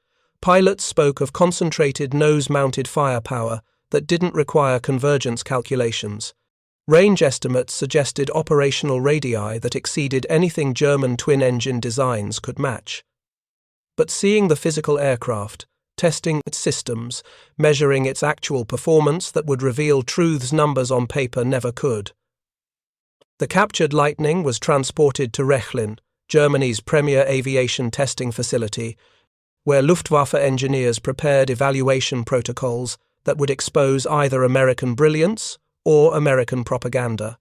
Pilots spoke of concentrated nose-mounted firepower that didn't require convergence calculations. Range estimates suggested operational radii that exceeded anything German twin-engine designs could match. But seeing the physical aircraft, testing its systems, measuring its actual performance that would reveal truths numbers on paper never could. The captured Lightning was transported to Rechlin, Germany's premier aviation testing facility, where Luftwaffe engineers prepared evaluation protocols that would expose either American brilliance or American propaganda.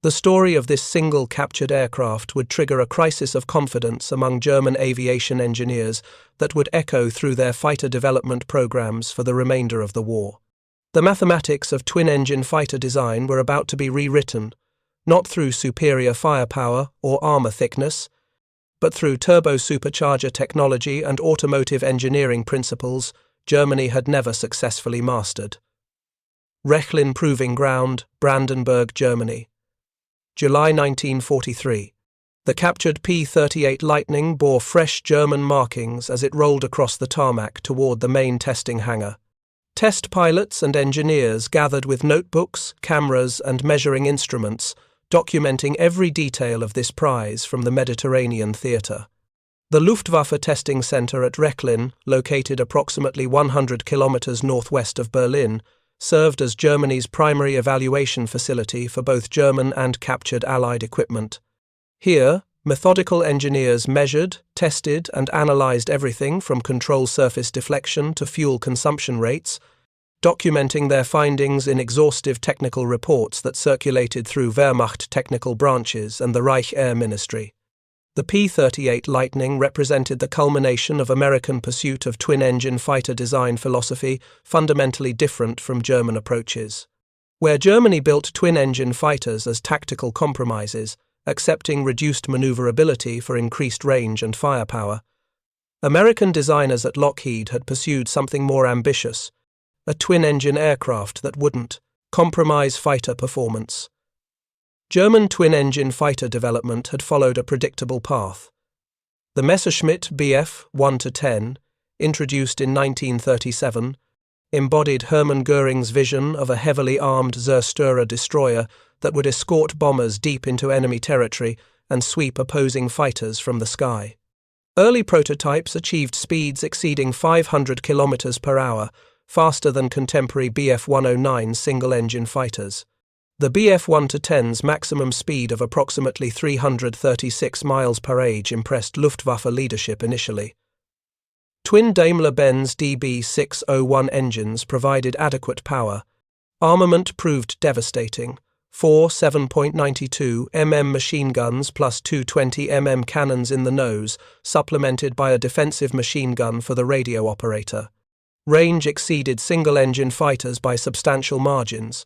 The story of this single captured aircraft would trigger a crisis of confidence among German aviation engineers that would echo through their fighter development programs for the remainder of the war. The mathematics of twin-engine fighter design were about to be rewritten, not through superior firepower or armor thickness, but through turbo-supercharger technology and automotive engineering principles Germany had never successfully mastered. Rechlin Proving Ground, Brandenburg, Germany. July 1943. The captured P-38 Lightning bore fresh German markings as it rolled across the tarmac toward the main testing hangar. Test pilots and engineers gathered with notebooks, cameras, and measuring instruments, documenting every detail of this prize from the Mediterranean theater. The Luftwaffe Testing Center at Rechlin, located approximately 100 kilometers northwest of Berlin, served as Germany's primary evaluation facility for both German and captured Allied equipment. Here, methodical engineers measured, tested, and analyzed everything from control surface deflection to fuel consumption rates, documenting their findings in exhaustive technical reports that circulated through Wehrmacht technical branches and the Reich Air Ministry. The P-38 Lightning represented the culmination of American pursuit of twin-engine fighter design philosophy fundamentally different from German approaches. Where Germany built twin-engine fighters as tactical compromises, accepting reduced maneuverability for increased range and firepower, American designers at Lockheed had pursued something more ambitious, a twin-engine aircraft that wouldn't compromise fighter performance. German twin-engine fighter development had followed a predictable path. The Messerschmitt Bf 1-10, introduced in 1937, embodied Hermann Göring's vision of a heavily armed Zerstörer destroyer that would escort bombers deep into enemy territory and sweep opposing fighters from the sky. Early prototypes achieved speeds exceeding 500 km per hour, faster than contemporary Bf 109 single-engine fighters. The Bf 1-10's maximum speed of approximately 336 miles per hour impressed Luftwaffe leadership initially. Twin Daimler-Benz DB601 engines provided adequate power. Armament proved devastating. 4 7.92 mm machine guns plus 220 mm cannons in the nose, supplemented by a defensive machine gun for the radio operator. Range exceeded single-engine fighters by substantial margins,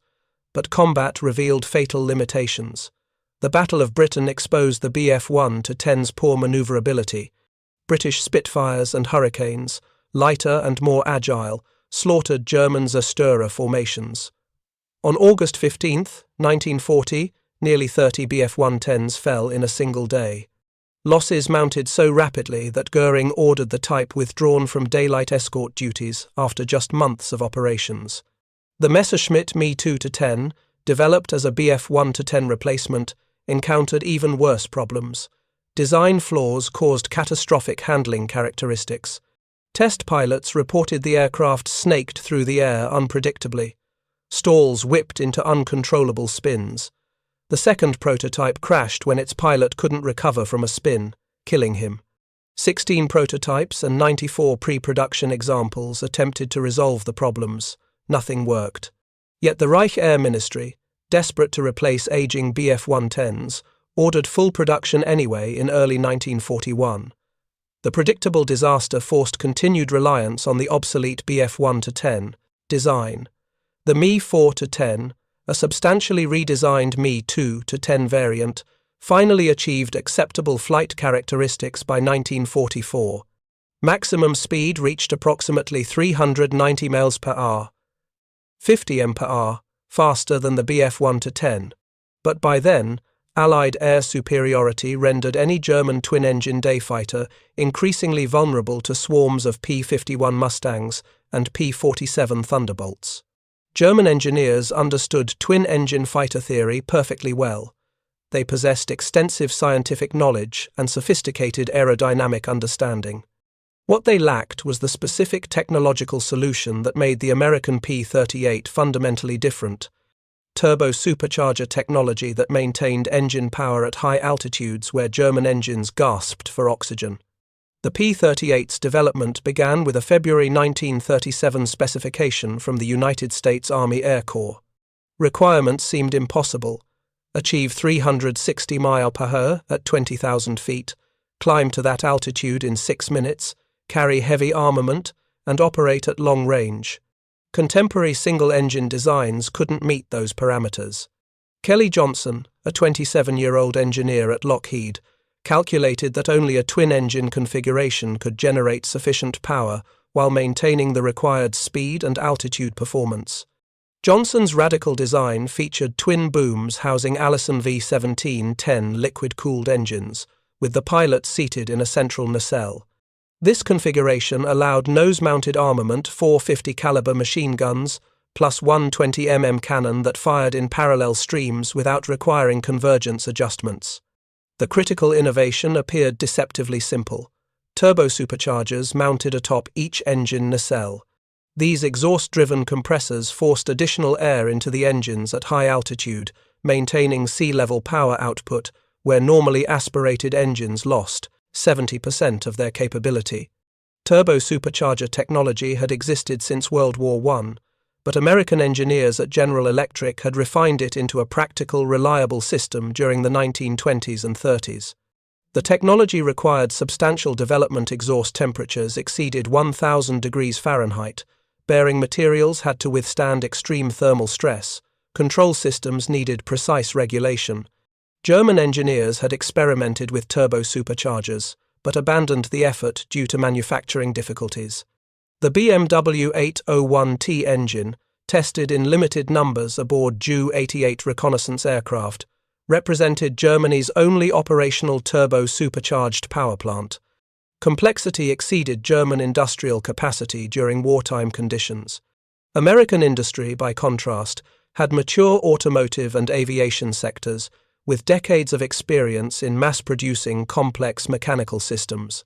but combat revealed fatal limitations. The Battle of Britain exposed the Bf 1-10's poor maneuverability. British Spitfires and Hurricanes, lighter and more agile, slaughtered German Zerstörer formations. On August 15, 1940, nearly 30 Bf 1-10s fell in a single day. Losses mounted so rapidly that Göring ordered the type withdrawn from daylight escort duties after just months of operations. The Messerschmitt Me 2-10, developed as a Bf 1-10 replacement, encountered even worse problems. Design flaws caused catastrophic handling characteristics. Test pilots reported the aircraft snaked through the air unpredictably. Stalls whipped into uncontrollable spins. The second prototype crashed when its pilot couldn't recover from a spin, killing him. 16 prototypes and 94 pre-production examples attempted to resolve the problems. Nothing worked. Yet the Reich Air Ministry, desperate to replace aging Bf 1-10s, ordered full production anyway in early 1941. The predictable disaster forced continued reliance on the obsolete Bf 1-10 design. The Me 4-10, a substantially redesigned Me 2-10 variant, finally achieved acceptable flight characteristics by 1944. Maximum speed reached approximately 390 miles per hour. 50 mph, faster than the Bf 1-10, but by then, Allied air superiority rendered any German twin-engine day fighter increasingly vulnerable to swarms of P-51 Mustangs and P-47 Thunderbolts. German engineers understood twin-engine fighter theory perfectly well. They possessed extensive scientific knowledge and sophisticated aerodynamic understanding. What they lacked was the specific technological solution that made the American P-38 fundamentally different: turbo-supercharger technology that maintained engine power at high altitudes where German engines gasped for oxygen. The P-38's development began with a February 1937 specification from the United States Army Air Corps. Requirements seemed impossible: achieve 360 mph at 20,000 feet, climb to that altitude in 6 minutes, carry heavy armament, and operate at long range. Contemporary single-engine designs couldn't meet those parameters. Kelly Johnson, a 27-year-old engineer at Lockheed, calculated that only a twin-engine configuration could generate sufficient power while maintaining the required speed and altitude performance. Johnson's radical design featured twin booms housing Allison V-17-10 liquid-cooled engines, with the pilot seated in a central nacelle. This configuration allowed nose-mounted armament, 450 caliber machine guns, plus one 20 cannon that fired in parallel streams without requiring convergence adjustments. The critical innovation appeared deceptively simple. Turbo-superchargers mounted atop each engine nacelle. These exhaust-driven compressors forced additional air into the engines at high altitude, maintaining sea-level power output where normally aspirated engines lost 70% of their capability. Turbo-supercharger technology had existed since World War I, but American engineers at General Electric had refined it into a practical, reliable system during the 1920s and 30s. The technology required substantial development. Exhaust temperatures exceeded 1,000 degrees Fahrenheit. Bearing materials had to withstand extreme thermal stress. Control systems needed precise regulation. German engineers had experimented with turbo-superchargers, but abandoned the effort due to manufacturing difficulties. The BMW 801T engine, tested in limited numbers aboard Ju-88 reconnaissance aircraft, represented Germany's only operational turbo-supercharged power plant. Complexity exceeded German industrial capacity during wartime conditions. American industry, by contrast, had mature automotive and aviation sectors, with decades of experience in mass-producing complex mechanical systems.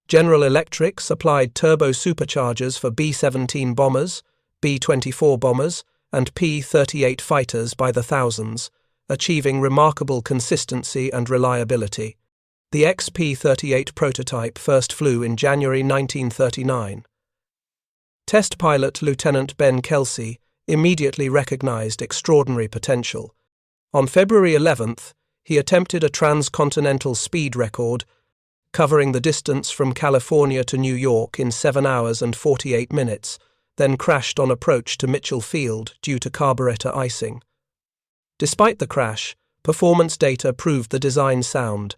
General Electric supplied turbo-superchargers for B-17 bombers, B-24 bombers, and P-38 fighters by the thousands, achieving remarkable consistency and reliability. The XP-38 prototype first flew in January 1939. Test pilot Lieutenant Ben Kelsey immediately recognized extraordinary potential. On February 11th, he attempted a transcontinental speed record, covering the distance from California to New York in 7 hours and 48 minutes, then crashed on approach to Mitchell Field due to carburetor icing. Despite the crash, performance data proved the design sound.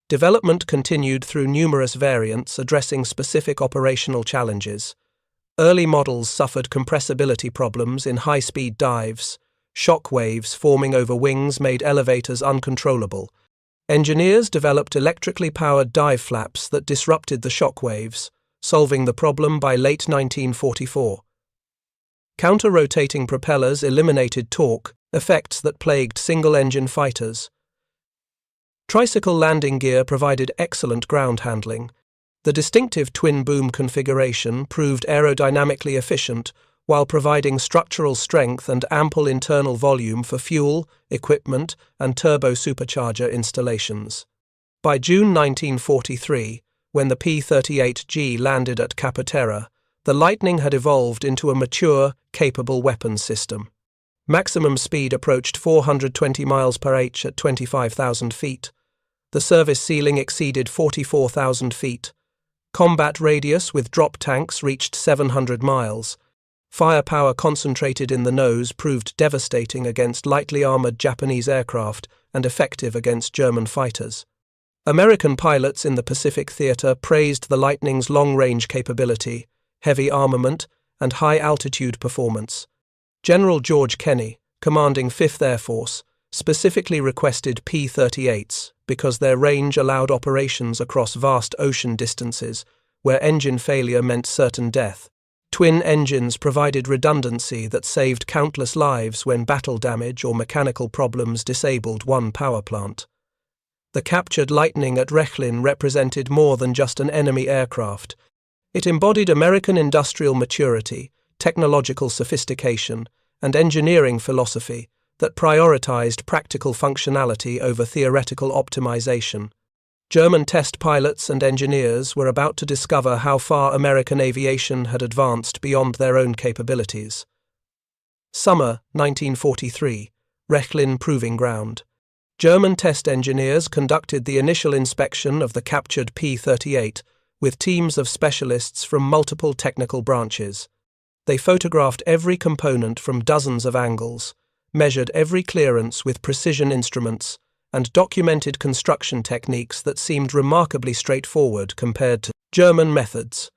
Development continued through numerous variants addressing specific operational challenges. Early models suffered compressibility problems in high-speed dives. Shock waves forming over wings made elevators uncontrollable. Engineers developed electrically powered dive flaps that disrupted the shock waves, solving the problem by late 1944. Counter-rotating propellers eliminated torque, effects that plagued single-engine fighters. Tricycle landing gear provided excellent ground handling. The distinctive twin-boom configuration proved aerodynamically efficient while providing structural strength and ample internal volume for fuel, equipment, and turbo-supercharger installations. By June 1943, when the P-38G landed at Capoterra, the Lightning had evolved into a mature, capable weapons system. Maximum speed approached 420 miles per hour at 25,000 feet. The service ceiling exceeded 44,000 feet. Combat radius with drop tanks reached 700 miles. Firepower concentrated in the nose proved devastating against lightly armored Japanese aircraft and effective against German fighters. American pilots in the Pacific Theater praised the Lightning's long-range capability, heavy armament, and high-altitude performance. General George Kenney, commanding 5th Air Force, specifically requested P-38s because their range allowed operations across vast ocean distances where engine failure meant certain death. Twin engines provided redundancy that saved countless lives when battle damage or mechanical problems disabled one power plant. The captured Lightning at Rechlin represented more than just an enemy aircraft. It embodied American industrial maturity, technological sophistication, and engineering philosophy that prioritized practical functionality over theoretical optimization. German test pilots and engineers were about to discover how far American aviation had advanced beyond their own capabilities. Summer 1943, Rechlin Proving Ground. German test engineers conducted the initial inspection of the captured P-38 with teams of specialists from multiple technical branches. They photographed every component from dozens of angles, measured every clearance with precision instruments, and documented construction techniques that seemed remarkably straightforward compared to German methods.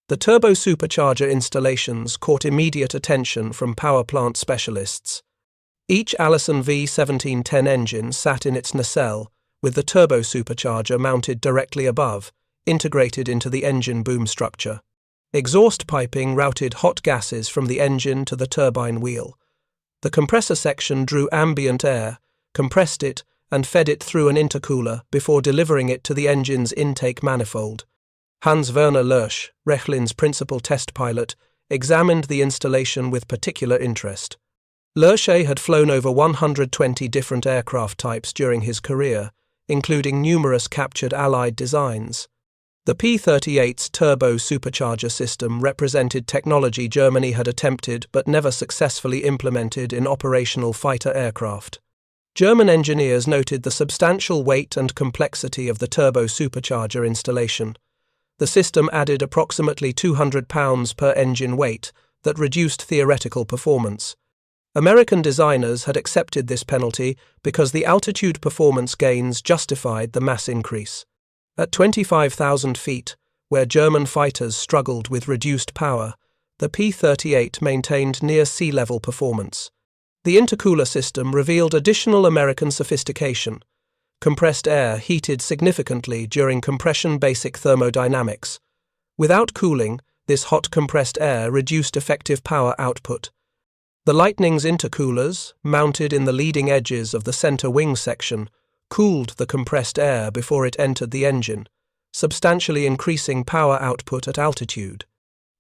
The turbo-supercharger installations caught immediate attention from power plant specialists. Each Allison V1710 engine sat in its nacelle, with the turbo-supercharger mounted directly above, integrated into the engine boom structure. Exhaust piping routed hot gases from the engine to the turbine wheel. The compressor section drew ambient air, compressed it, and fed it through an intercooler before delivering it to the engine's intake manifold. Hans-Werner Lersch, Rechlin's principal test pilot, examined the installation with particular interest. Lersch had flown over 120 different aircraft types during his career, including numerous captured Allied designs. The P-38's turbo-supercharger system represented technology Germany had attempted but never successfully implemented in operational fighter aircraft. German engineers noted the substantial weight and complexity of the turbo-supercharger installation. The system added approximately 200 pounds per engine weight that reduced theoretical performance. American designers had accepted this penalty because the altitude performance gains justified the mass increase. At 25,000 feet, where German fighters struggled with reduced power, the P-38 maintained near sea-level performance. The intercooler system revealed additional American sophistication. Compressed air heated significantly during compression basic thermodynamics. Without cooling, this hot compressed air reduced effective power output. The Lightning's intercoolers, mounted in the leading edges of the center wing section, cooled the compressed air before it entered the engine, substantially increasing power output at altitude.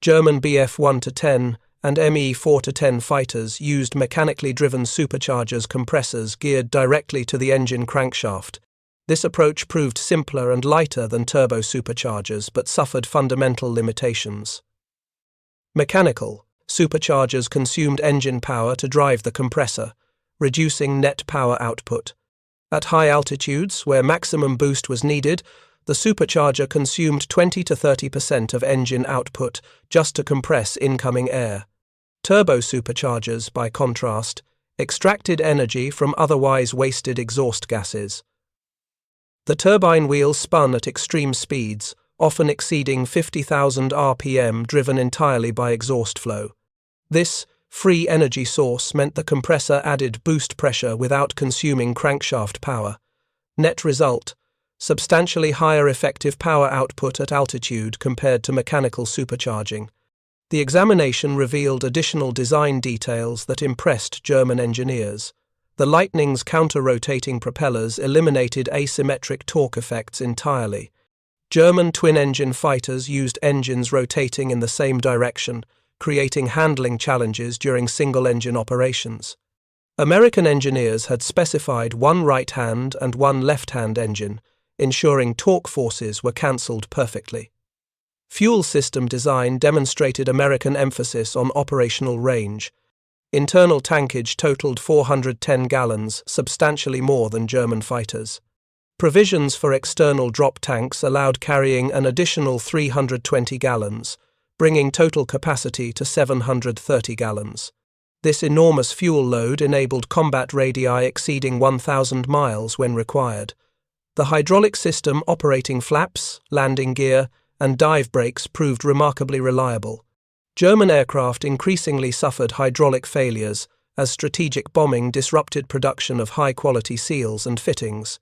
German Bf 1-10 and Me 4-10 fighters used mechanically driven superchargers compressors geared directly to the engine crankshaft. This approach proved simpler and lighter than turbo superchargers but suffered fundamental limitations. Mechanical superchargers consumed engine power to drive the compressor, reducing net power output. At high altitudes, where maximum boost was needed, the supercharger consumed 20 to 30% of engine output just to compress incoming air. Turbo superchargers, by contrast, extracted energy from otherwise wasted exhaust gases. The turbine wheel spun at extreme speeds, often exceeding 50,000 RPM, driven entirely by exhaust flow. This free energy source meant the compressor added boost pressure without consuming crankshaft power. Net result: substantially higher effective power output at altitude compared to mechanical supercharging. The examination revealed additional design details that impressed German engineers. The Lightning's counter-rotating propellers eliminated asymmetric torque effects entirely. German twin-engine fighters used engines rotating in the same direction, creating handling challenges during single-engine operations. American engineers had specified one right-hand and one left-hand engine, ensuring torque forces were cancelled perfectly. Fuel system design demonstrated American emphasis on operational range. Internal tankage totaled 410 gallons, substantially more than German fighters. Provisions for external drop tanks allowed carrying an additional 320 gallons, bringing total capacity to 730 gallons. This enormous fuel load enabled combat radii exceeding 1,000 miles when required. The hydraulic system operating flaps, landing gear, and dive brakes proved remarkably reliable. German aircraft increasingly suffered hydraulic failures as strategic bombing disrupted production of high-quality seals and fittings.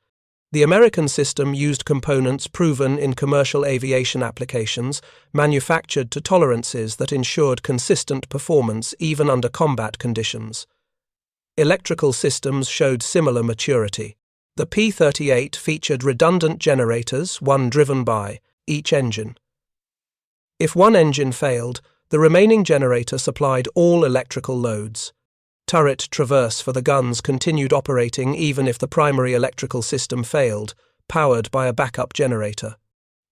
The American system used components proven in commercial aviation applications, manufactured to tolerances that ensured consistent performance even under combat conditions. Electrical systems showed similar maturity. The P-38 featured redundant generators, one driven by each engine. If one engine failed, the remaining generator supplied all electrical loads. Turret traverse for the guns continued operating even if the primary electrical system failed, powered by a backup generator.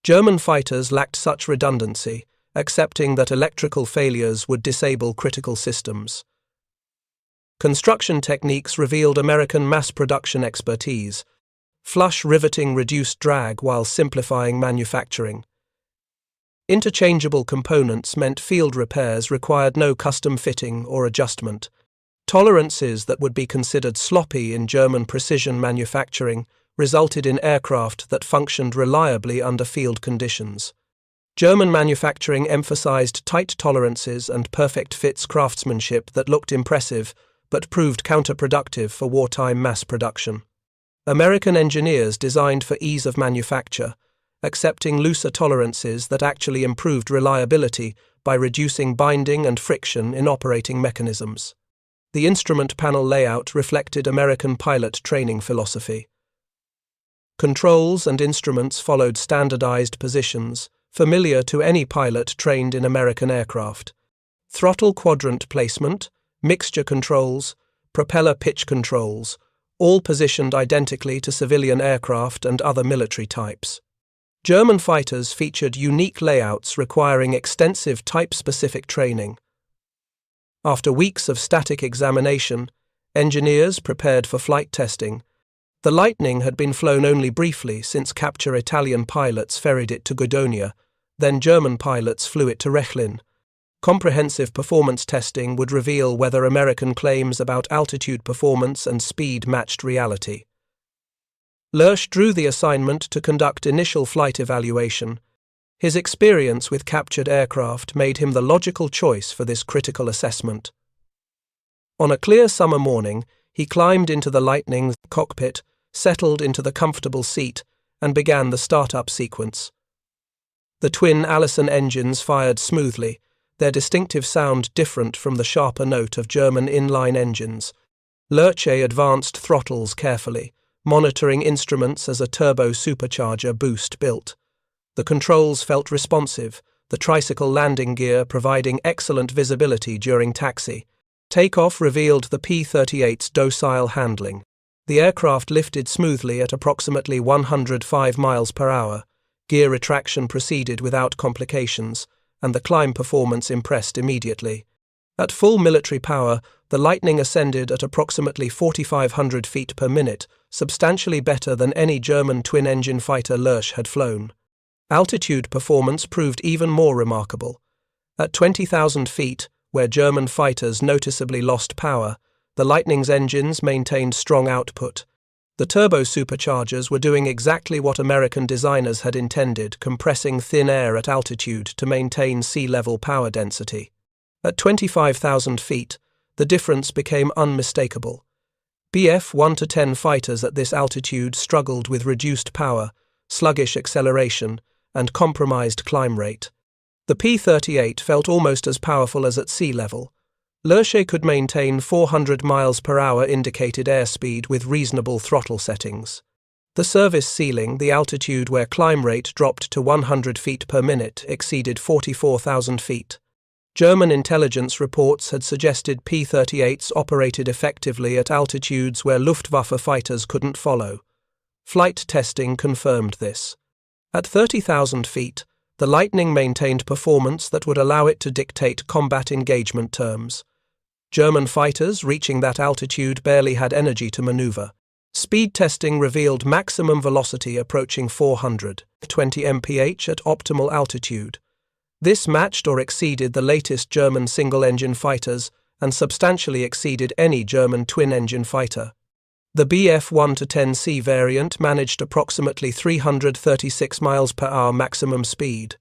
German fighters lacked such redundancy, accepting that electrical failures would disable critical systems. Construction techniques revealed American mass production expertise. Flush riveting reduced drag while simplifying manufacturing. Interchangeable components meant field repairs required no custom fitting or adjustment. Tolerances that would be considered sloppy in German precision manufacturing resulted in aircraft that functioned reliably under field conditions. German manufacturing emphasized tight tolerances and perfect fits craftsmanship that looked impressive but proved counterproductive for wartime mass production. American engineers designed for ease of manufacture, accepting looser tolerances that actually improved reliability by reducing binding and friction in operating mechanisms. The instrument panel layout reflected American pilot training philosophy. Controls and instruments followed standardized positions, familiar to any pilot trained in American aircraft. Throttle quadrant placement, mixture controls, propeller pitch controls, all positioned identically to civilian aircraft and other military types. German fighters featured unique layouts requiring extensive type-specific training. After weeks of static examination, engineers prepared for flight testing. The Lightning had been flown only briefly since capture Italian pilots ferried it to Guidonia, then German pilots flew it to Rechlin. Comprehensive performance testing would reveal whether American claims about altitude performance and speed matched reality. Lersch drew the assignment to conduct initial flight evaluation. His experience with captured aircraft made him the logical choice for this critical assessment. On a clear summer morning, he climbed into the Lightning's cockpit, settled into the comfortable seat, and began the startup sequence. The twin Allison engines fired smoothly, their distinctive sound different from the sharper note of German inline engines. Lerche advanced throttles carefully, monitoring instruments as a turbo supercharger boost built. The controls felt responsive, the tricycle landing gear providing excellent visibility during taxi. Takeoff revealed the P-38's docile handling. The aircraft lifted smoothly at approximately 105 miles per hour. Gear retraction proceeded without complications, and the climb performance impressed immediately. At full military power, the Lightning ascended at approximately 4,500 feet per minute, substantially better than any German twin-engine fighter Lersch had flown. Altitude performance proved even more remarkable. At 20,000 feet, where German fighters noticeably lost power, the Lightning's engines maintained strong output. The turbo superchargers were doing exactly what American designers had intended, compressing thin air at altitude to maintain sea-level power density. At 25,000 feet, the difference became unmistakable. Bf 1-10 fighters at this altitude struggled with reduced power, sluggish acceleration, and compromised climb rate. The P-38 felt almost as powerful as at sea level. Lerche could maintain 400 miles per hour indicated airspeed with reasonable throttle settings. The service ceiling, the altitude where climb rate dropped to 100 feet per minute, exceeded 44,000 feet. German intelligence reports had suggested P-38s operated effectively at altitudes where Luftwaffe fighters couldn't follow. Flight testing confirmed this. At 30,000 feet, the Lightning maintained performance that would allow it to dictate combat engagement terms. German fighters reaching that altitude barely had energy to maneuver. Speed testing revealed maximum velocity approaching 420 mph at optimal altitude. This matched or exceeded the latest German single-engine fighters and substantially exceeded any German twin-engine fighter. The Bf 1-10C variant managed approximately 336 miles per hour maximum speed.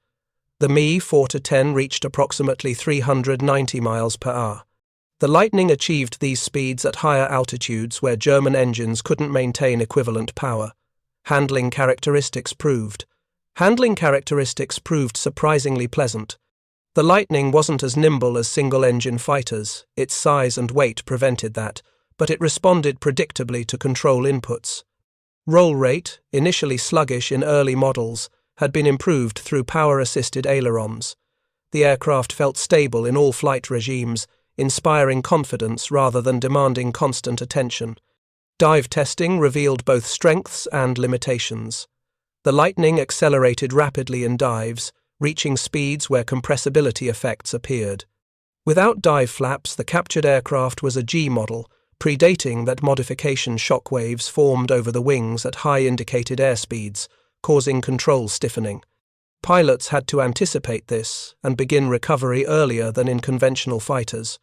The Mi 4-10 reached approximately 390 miles per hour. The Lightning achieved these speeds at higher altitudes where German engines couldn't maintain equivalent power. Handling characteristics proved surprisingly pleasant. The Lightning wasn't as nimble as single-engine fighters, its size and weight prevented that, but it responded predictably to control inputs. Roll rate, initially sluggish in early models, had been improved through power-assisted ailerons. The aircraft felt stable in all flight regimes, inspiring confidence rather than demanding constant attention. Dive testing revealed both strengths and limitations. The Lightning accelerated rapidly in dives, reaching speeds where compressibility effects appeared. Without dive flaps, the captured aircraft was a G model, predating that modification shock waves formed over the wings at high indicated airspeeds, causing control stiffening. Pilots had to anticipate this and begin recovery earlier than in conventional fighters.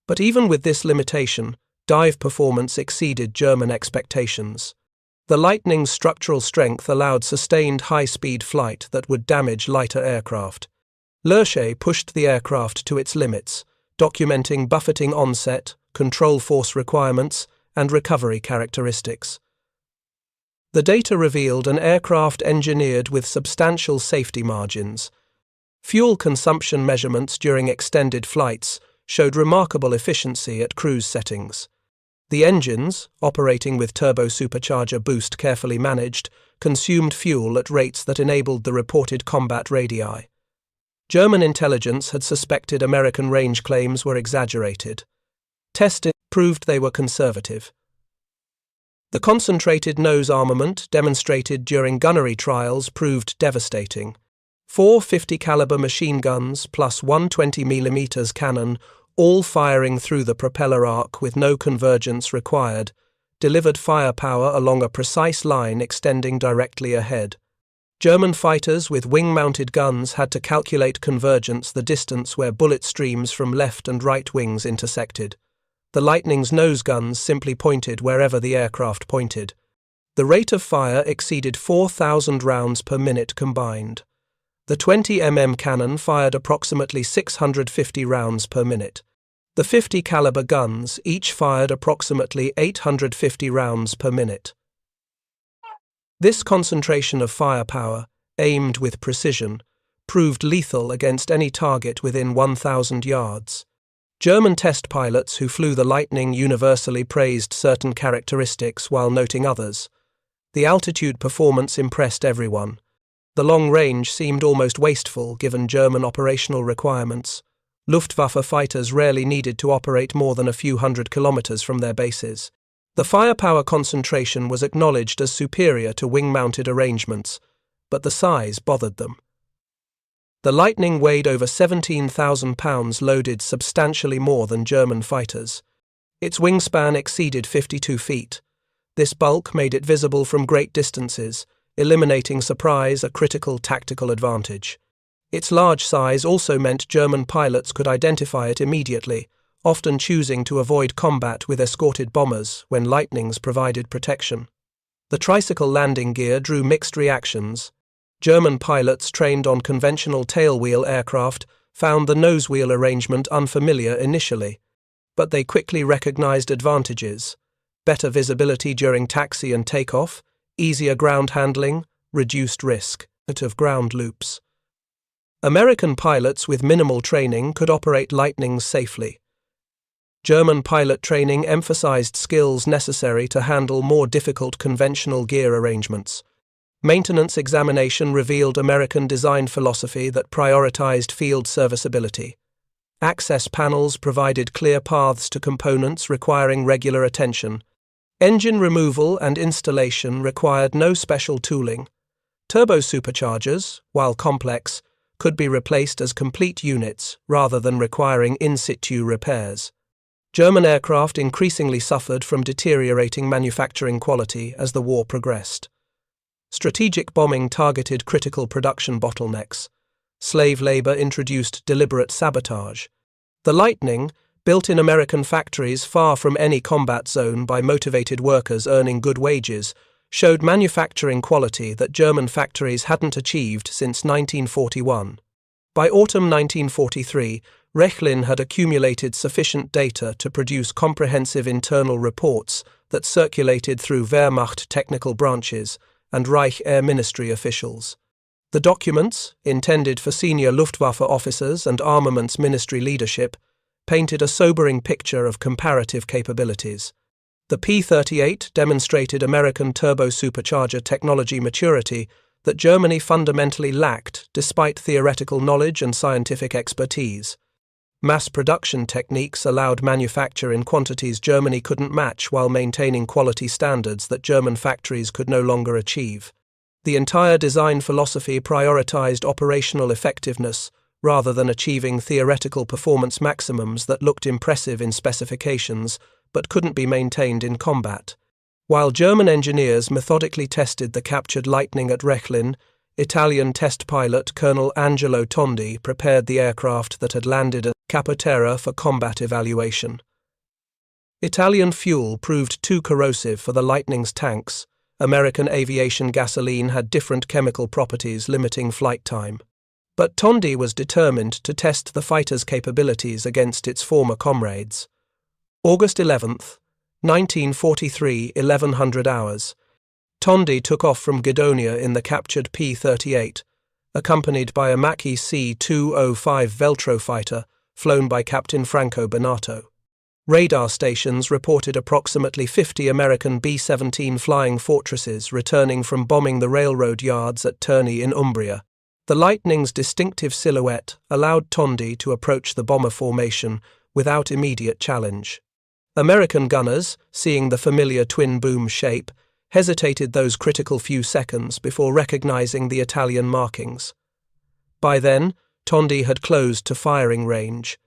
But even with this limitation, dive performance exceeded German expectations. The Lightning's structural strength allowed sustained high-speed flight that would damage lighter aircraft. Lerche pushed the aircraft to its limits, documenting buffeting onset, control force requirements, and recovery characteristics. The data revealed an aircraft engineered with substantial safety margins. Fuel consumption measurements during extended flights showed remarkable efficiency at cruise settings. The engines, operating with turbo-supercharger boost carefully managed, consumed fuel at rates that enabled the reported combat radii. German intelligence had suspected American range claims were exaggerated. Testing proved they were conservative. The concentrated nose armament demonstrated during gunnery trials proved devastating. 4 50-caliber machine guns plus one 20mm cannon, all firing through the propeller arc with no convergence required, delivered firepower along a precise line extending directly ahead. German fighters with wing-mounted guns had to calculate convergence the distance where bullet streams from left and right wings intersected. The Lightning's nose guns simply pointed wherever the aircraft pointed. The rate of fire exceeded 4,000 rounds per minute combined. The 20mm cannon fired approximately 650 rounds per minute. The 50-caliber guns each fired approximately 850 rounds per minute. This concentration of firepower, aimed with precision, proved lethal against any target within 1,000 yards. German test pilots who flew the Lightning universally praised certain characteristics while noting others. The altitude performance impressed everyone. The long range seemed almost wasteful given German operational requirements. Luftwaffe fighters rarely needed to operate more than a few hundred kilometers from their bases. The firepower concentration was acknowledged as superior to wing-mounted arrangements, but the size bothered them. The Lightning weighed over 17,000 pounds, loaded substantially more than German fighters. Its wingspan exceeded 52 feet. This bulk made it visible from great distances, eliminating surprise, a critical tactical advantage. Its large size also meant German pilots could identify it immediately, often choosing to avoid combat with escorted bombers when Lightnings provided protection. The tricycle landing gear drew mixed reactions. German pilots trained on conventional tailwheel aircraft found the nosewheel arrangement unfamiliar initially, but they quickly recognized advantages: better visibility during taxi and takeoff, easier ground handling, reduced risk of ground loops. American pilots with minimal training could operate Lightnings safely. German pilot training emphasized skills necessary to handle more difficult conventional gear arrangements. Maintenance examination revealed American design philosophy that prioritized field serviceability. Access panels provided clear paths to components requiring regular attention. Engine removal and installation required no special tooling. Turbo-superchargers, while complex, could be replaced as complete units rather than requiring in-situ repairs. German aircraft increasingly suffered from deteriorating manufacturing quality as the war progressed. Strategic bombing targeted critical production bottlenecks. Slave labor introduced deliberate sabotage. The Lightning, built in American factories far from any combat zone by motivated workers earning good wages, showed manufacturing quality that German factories hadn't achieved since 1941. By autumn 1943, Rechlin had accumulated sufficient data to produce comprehensive internal reports that circulated through Wehrmacht technical branches and Reich Air Ministry officials. The documents, intended for senior Luftwaffe officers and Armaments Ministry leadership, painted a sobering picture of comparative capabilities. The P-38 demonstrated American turbo-supercharger technology maturity that Germany fundamentally lacked despite theoretical knowledge and scientific expertise. Mass production techniques allowed manufacture in quantities Germany couldn't match while maintaining quality standards that German factories could no longer achieve. The entire design philosophy prioritized operational effectiveness rather than achieving theoretical performance maximums that looked impressive in specifications but couldn't be maintained in combat. While German engineers methodically tested the captured Lightning at Rechlin, Italian test pilot Colonel Angelo Tondi prepared the aircraft that had landed at Capoterra for combat evaluation. Italian fuel proved too corrosive for the Lightning's tanks. American aviation gasoline had different chemical properties limiting flight time. But Tondi was determined to test the fighter's capabilities against its former comrades. August 11th, 1943, 1100 hours. Tondi took off from Guidonia in the captured P-38, accompanied by a Macchi C-205 Veltro fighter flown by Captain Franco Bonato. Radar stations reported approximately 50 American B-17 flying fortresses returning from bombing the railroad yards at Terni in Umbria. The Lightning's distinctive silhouette allowed Tondi to approach the bomber formation without immediate challenge. American gunners, seeing the familiar twin-boom shape, hesitated those critical few seconds before recognizing the Italian markings. By then, Tondi had closed to firing range.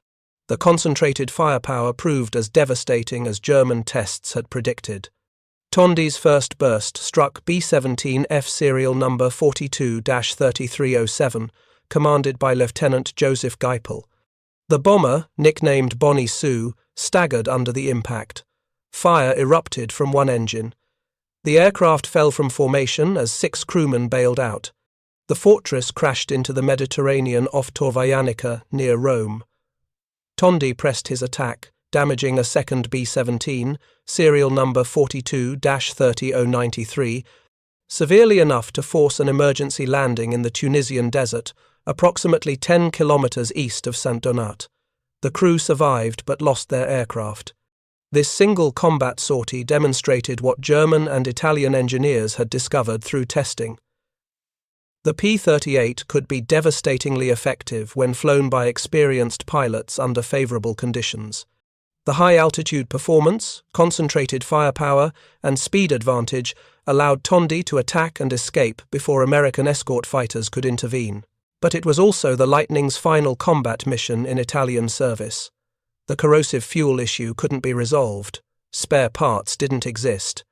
The concentrated firepower proved as devastating as German tests had predicted. Tondi's first burst struck B-17F serial number 42-3307, commanded by Lieutenant Joseph Geipel. The bomber, nicknamed Bonnie Sue, staggered under the impact. Fire erupted from one engine. The aircraft fell from formation as 6 crewmen bailed out. The fortress crashed into the Mediterranean off Torvajanica near Rome. Tondi pressed his attack, damaging a second B-17, serial number 42-30093, severely enough to force an emergency landing in the Tunisian desert, approximately 10 kilometers east of Saint-Donat. The crew survived but lost their aircraft. This single combat sortie demonstrated what German and Italian engineers had discovered through testing. The P-38 could be devastatingly effective when flown by experienced pilots under favorable conditions. The high-altitude performance, concentrated firepower, and speed advantage allowed Tondi to attack and escape before American escort fighters could intervene. But it was also the Lightning's final combat mission in Italian service. The corrosive fuel issue couldn't be resolved. Spare parts didn't exist.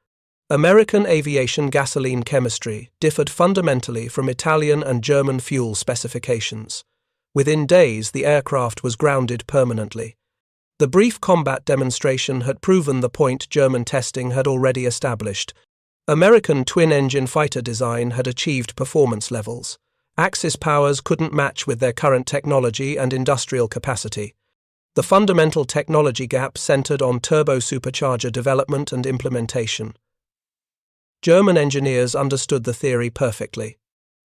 American aviation gasoline chemistry differed fundamentally from Italian and German fuel specifications. Within days, the aircraft was grounded permanently. The brief combat demonstration had proven the point German testing had already established. American twin-engine fighter design had achieved performance levels. Axis powers couldn't match with their current technology and industrial capacity. The fundamental technology gap centered on turbo-supercharger development and implementation. German engineers understood the theory perfectly.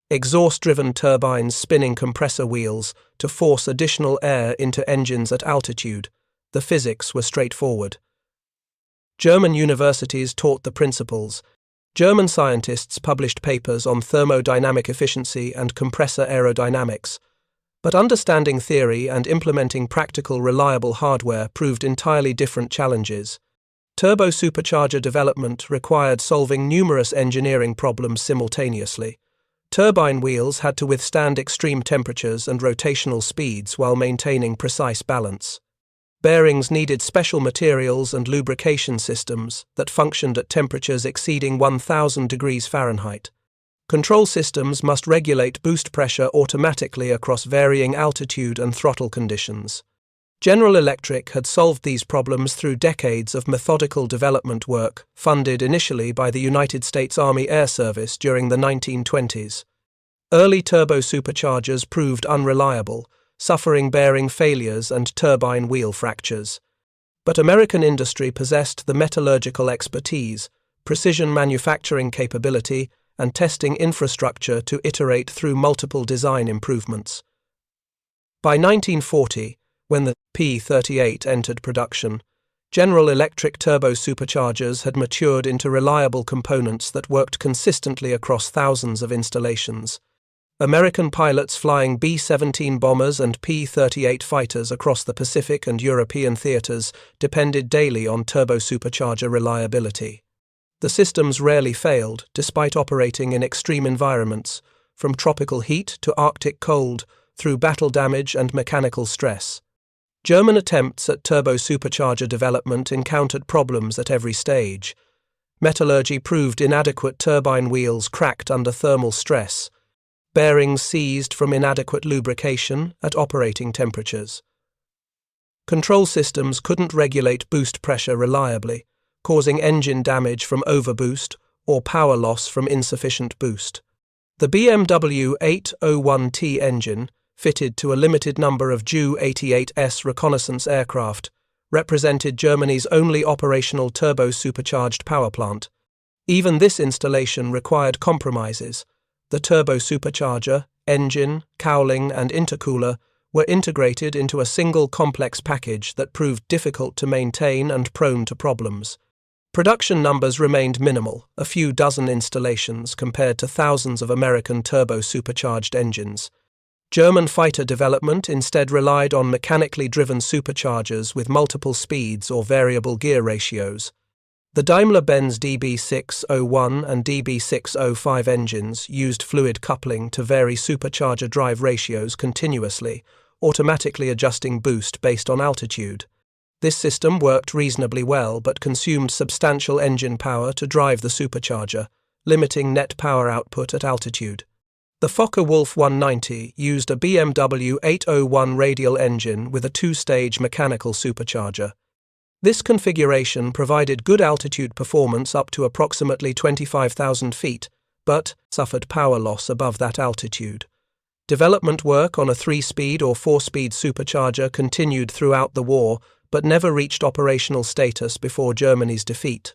Exhaust-driven turbines spinning compressor wheels to force additional air into engines at altitude. The physics were straightforward. German universities taught the principles. German scientists published papers on thermodynamic efficiency and compressor aerodynamics. But understanding theory and implementing practical, reliable hardware proved entirely different challenges. Turbo-supercharger development required solving numerous engineering problems simultaneously. Turbine wheels had to withstand extreme temperatures and rotational speeds while maintaining precise balance. Bearings needed special materials and lubrication systems that functioned at temperatures exceeding 1000 degrees Fahrenheit. Control systems must regulate boost pressure automatically across varying altitude and throttle conditions. General Electric had solved these problems through decades of methodical development work, funded initially by the United States Army Air Service during the 1920s. Early turbo-superchargers proved unreliable, suffering bearing failures and turbine wheel fractures. But American industry possessed the metallurgical expertise, precision manufacturing capability, and testing infrastructure to iterate through multiple design improvements. By 1940, when the P-38 entered production, General Electric turbo-superchargers had matured into reliable components that worked consistently across thousands of installations. American pilots flying B-17 bombers and P-38 fighters across the Pacific and European theaters depended daily on turbo-supercharger reliability. The systems rarely failed, despite operating in extreme environments, from tropical heat to Arctic cold, through battle damage and mechanical stress. German attempts at turbo-supercharger development encountered problems at every stage. Metallurgy proved inadequate, turbine wheels cracked under thermal stress, bearings seized from inadequate lubrication at operating temperatures. Control systems couldn't regulate boost pressure reliably, causing engine damage from overboost or power loss from insufficient boost. The BMW 801T engine, fitted to a limited number of Ju-88S reconnaissance aircraft, represented Germany's only operational turbo-supercharged power plant. Even this installation required compromises. The turbo-supercharger, engine, cowling, and intercooler were integrated into a single complex package that proved difficult to maintain and prone to problems. Production numbers remained minimal, a few dozen installations compared to thousands of American turbo-supercharged engines. German fighter development instead relied on mechanically driven superchargers with multiple speeds or variable gear ratios. The Daimler-Benz DB601 and DB605 engines used fluid coupling to vary supercharger drive ratios continuously, automatically adjusting boost based on altitude. This system worked reasonably well but consumed substantial engine power to drive the supercharger, limiting net power output at altitude. The Focke-Wulf 190 used a BMW 801 radial engine with a two-stage mechanical supercharger. This configuration provided good altitude performance up to approximately 25,000 feet, but suffered power loss above that altitude. Development work on a 3-speed or 4-speed supercharger continued throughout the war, but never reached operational status before Germany's defeat.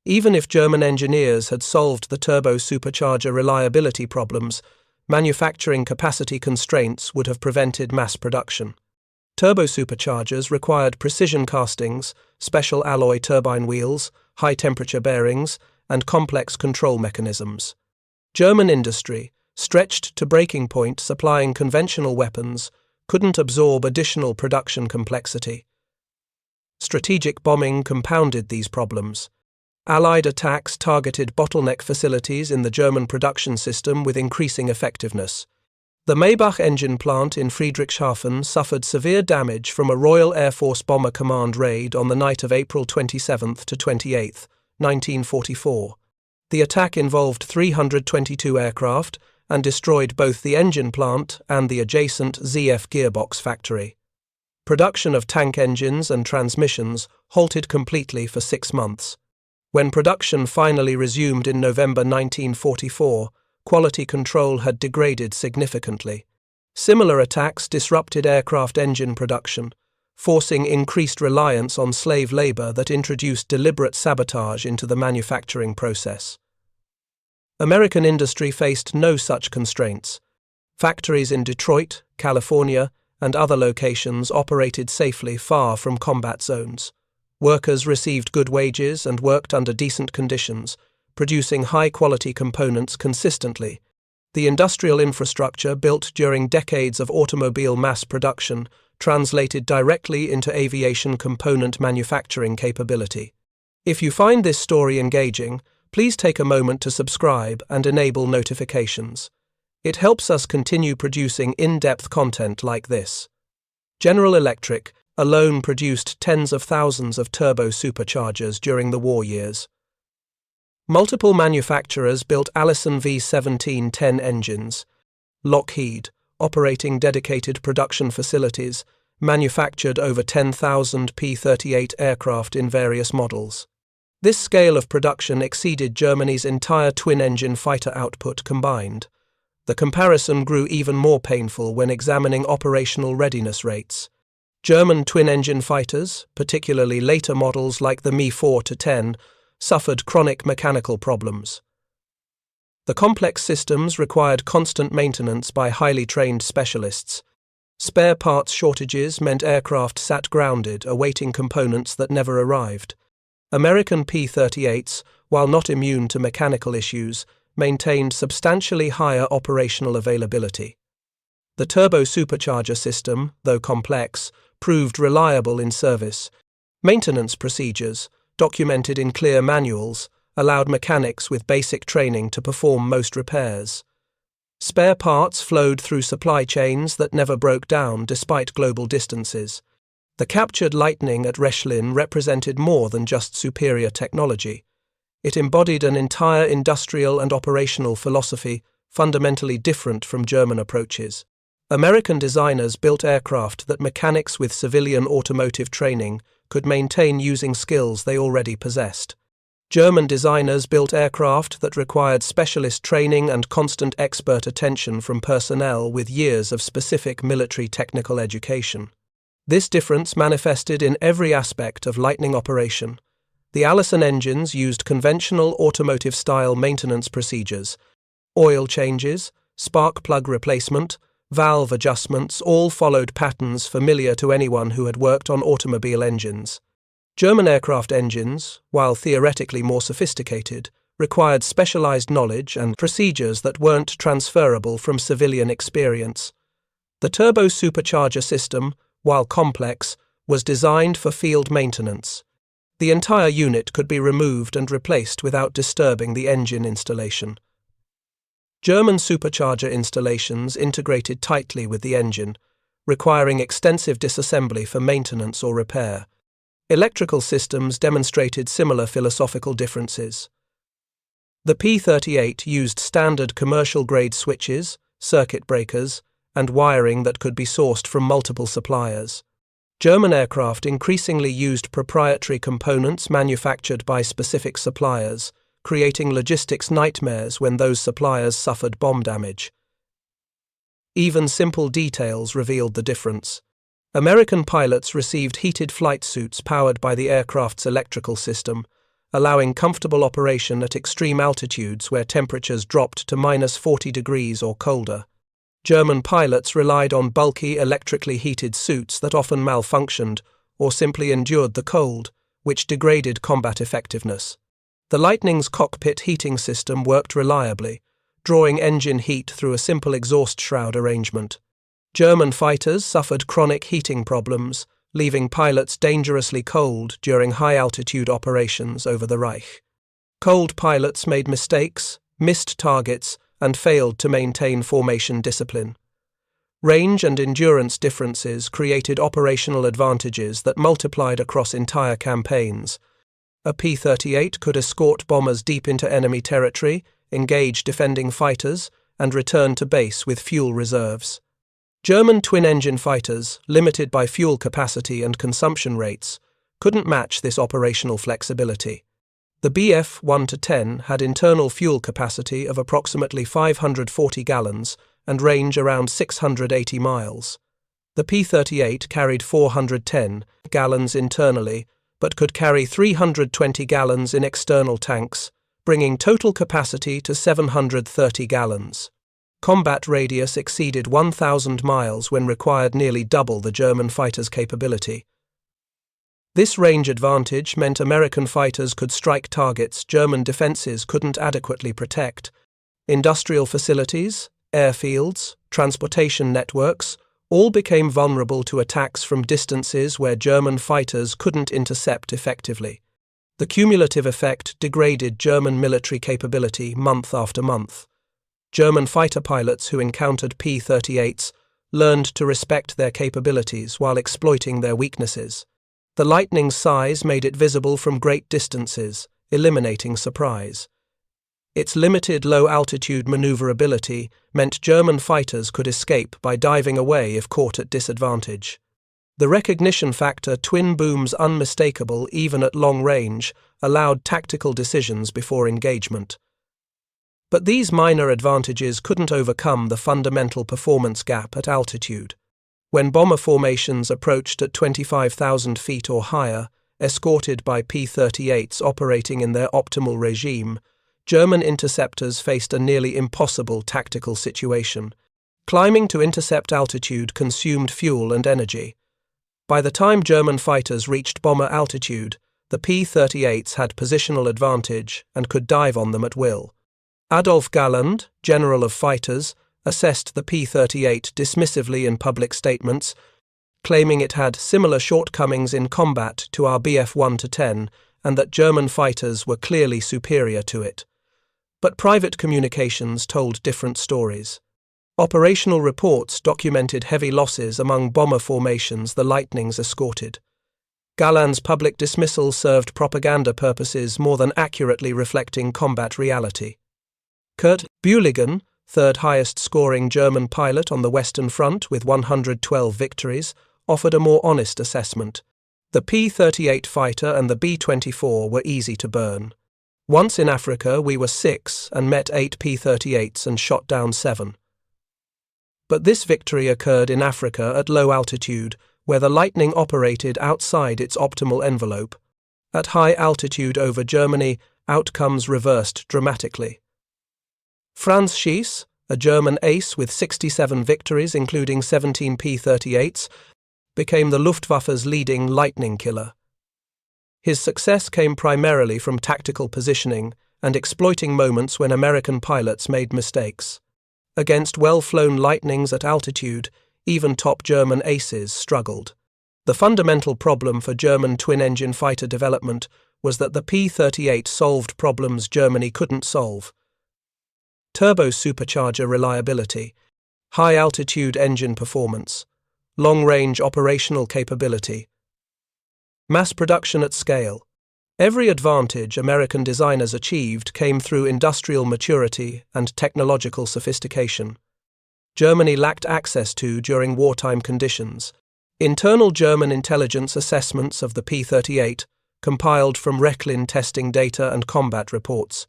Even if German engineers had solved the turbo-supercharger reliability problems, manufacturing capacity constraints would have prevented mass production. Turbo-superchargers required precision castings, special alloy turbine wheels, high-temperature bearings, and complex control mechanisms. German industry, stretched to breaking point supplying conventional weapons, couldn't absorb additional production complexity. Strategic bombing compounded these problems. Allied attacks targeted bottleneck facilities in the German production system with increasing effectiveness. The Maybach engine plant in Friedrichshafen suffered severe damage from a Royal Air Force Bomber Command raid on the night of April 27 to 28, 1944. The attack involved 322 aircraft and destroyed both the engine plant and the adjacent ZF gearbox factory. Production of tank engines and transmissions halted completely for 6 months. When production finally resumed in November 1944, quality control had degraded significantly. Similar attacks disrupted aircraft engine production, forcing increased reliance on slave labor that introduced deliberate sabotage into the manufacturing process. American industry faced no such constraints. Factories in Detroit, California, and other locations operated safely far from combat zones. Workers received good wages and worked under decent conditions, producing high-quality components consistently. The industrial infrastructure built during decades of automobile mass production translated directly into aviation component manufacturing capability. If you find this story engaging, please take a moment to subscribe and enable notifications. It helps us continue producing in-depth content like this. General Electric alone produced tens of thousands of turbo-superchargers during the war years. Multiple manufacturers built Allison V1710 engines. Lockheed, operating dedicated production facilities, manufactured over 10,000 P-38 aircraft in various models. This scale of production exceeded Germany's entire twin-engine fighter output combined. The comparison grew even more painful when examining operational readiness rates. German twin-engine fighters, particularly later models like the Me-4-10, suffered chronic mechanical problems. The complex systems required constant maintenance by highly trained specialists. Spare parts shortages meant aircraft sat grounded, awaiting components that never arrived. American P-38s, while not immune to mechanical issues, maintained substantially higher operational availability. The turbo-supercharger system, though complex, proved reliable in service. Maintenance procedures, documented in clear manuals, allowed mechanics with basic training to perform most repairs. Spare parts flowed through supply chains that never broke down despite global distances. The captured Lightning at Rechlin represented more than just superior technology. It embodied an entire industrial and operational philosophy fundamentally different from German approaches. American designers built aircraft that mechanics with civilian automotive training could maintain using skills they already possessed. German designers built aircraft that required specialist training and constant expert attention from personnel with years of specific military technical education. This difference manifested in every aspect of Lightning operation. The Allison engines used conventional automotive-style maintenance procedures. Oil changes, spark plug replacement, valve adjustments all followed patterns familiar to anyone who had worked on automobile engines. German aircraft engines, while theoretically more sophisticated, required specialized knowledge and procedures that weren't transferable from civilian experience. The turbo supercharger system, while complex, was designed for field maintenance. The entire unit could be removed and replaced without disturbing the engine installation. German supercharger installations integrated tightly with the engine, requiring extensive disassembly for maintenance or repair. Electrical systems demonstrated similar philosophical differences. The P-38 used standard commercial-grade switches, circuit breakers, and wiring that could be sourced from multiple suppliers. German aircraft increasingly used proprietary components manufactured by specific suppliers, creating logistics nightmares when those suppliers suffered bomb damage. Even simple details revealed the difference. American pilots received heated flight suits powered by the aircraft's electrical system, allowing comfortable operation at extreme altitudes where temperatures dropped to -40 degrees or colder. German pilots relied on bulky electrically heated suits that often malfunctioned or simply endured the cold, which degraded combat effectiveness. The Lightning's cockpit heating system worked reliably, drawing engine heat through a simple exhaust shroud arrangement. German fighters suffered chronic heating problems, leaving pilots dangerously cold during high-altitude operations over the Reich. Cold pilots made mistakes, missed targets, and failed to maintain formation discipline. Range and endurance differences created operational advantages that multiplied across entire campaigns. A P-38 could escort bombers deep into enemy territory, engage defending fighters, and return to base with fuel reserves. German twin-engine fighters, limited by fuel capacity and consumption rates, couldn't match this operational flexibility. The Bf 1-10 had internal fuel capacity of approximately 540 gallons and range around 680 miles. The P-38 carried 410 gallons internally, but could carry 320 gallons in external tanks, bringing total capacity to 730 gallons. Combat radius exceeded 1,000 miles when required nearly double the German fighters' capability. This range advantage meant American fighters could strike targets German defenses couldn't adequately protect. Industrial facilities, airfields, transportation networks all became vulnerable to attacks from distances where German fighters couldn't intercept effectively. The cumulative effect degraded German military capability month after month. German fighter pilots who encountered P-38s learned to respect their capabilities while exploiting their weaknesses. The Lightning's size made it visible from great distances, eliminating surprise. Its limited low-altitude maneuverability meant German fighters could escape by diving away if caught at disadvantage. The recognition factor twin booms unmistakable even at long range allowed tactical decisions before engagement. But these minor advantages couldn't overcome the fundamental performance gap at altitude. When bomber formations approached at 25,000 feet or higher, escorted by P-38s operating in their optimal regime, German interceptors faced a nearly impossible tactical situation. Climbing to intercept altitude consumed fuel and energy. By the time German fighters reached bomber altitude, the P-38s had positional advantage and could dive on them at will. Adolf Galland, General of Fighters, assessed the P-38 dismissively in public statements, claiming it had similar shortcomings in combat to our Bf 1-10 and that German fighters were clearly superior to it. But private communications told different stories. Operational reports documented heavy losses among bomber formations the Lightnings escorted. Galland's public dismissal served propaganda purposes more than accurately reflecting combat reality. Kurt Bühligen, third highest scoring German pilot on the Western Front with 112 victories, offered a more honest assessment. The P-38 fighter and the B-24 were easy to burn. Once in Africa we were 6 and met 8 P-38s and shot down 7. But this victory occurred in Africa at low altitude, where the Lightning operated outside its optimal envelope. At high altitude over Germany, outcomes reversed dramatically. Franz Schiess, a German ace with 67 victories including 17 P-38s, became the Luftwaffe's leading Lightning killer. His success came primarily from tactical positioning and exploiting moments when American pilots made mistakes. Against well-flown Lightnings at altitude, even top German aces struggled. The fundamental problem for German twin-engine fighter development was that the P-38 solved problems Germany couldn't solve. Turbo-supercharger reliability, high-altitude engine performance, long-range operational capability, mass production at scale. Every advantage American designers achieved came through industrial maturity and technological sophistication. Germany lacked access to during wartime conditions. Internal German intelligence assessments of the P-38, compiled from Rechlin testing data and combat reports,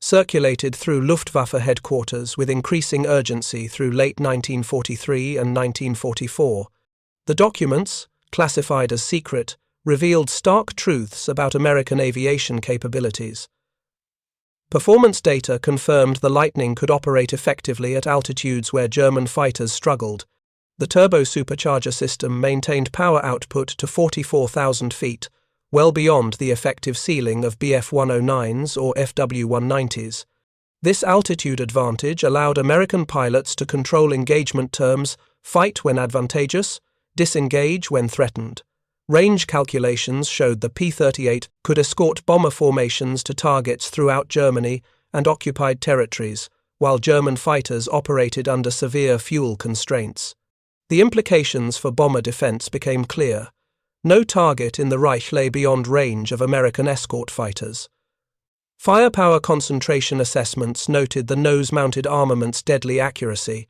circulated through Luftwaffe headquarters with increasing urgency through late 1943 and 1944. The documents, classified as secret, revealed stark truths about American aviation capabilities. Performance data confirmed the Lightning could operate effectively at altitudes where German fighters struggled. The turbo-supercharger system maintained power output to 44,000 feet, well beyond the effective ceiling of Bf-109s or FW-190s. This altitude advantage allowed American pilots to control engagement terms, fight when advantageous, disengage when threatened. Range calculations showed the P-38 could escort bomber formations to targets throughout Germany and occupied territories, while German fighters operated under severe fuel constraints. The implications for bomber defense became clear. No target in the Reich lay beyond range of American escort fighters. Firepower concentration assessments noted the nose-mounted armament's deadly accuracy.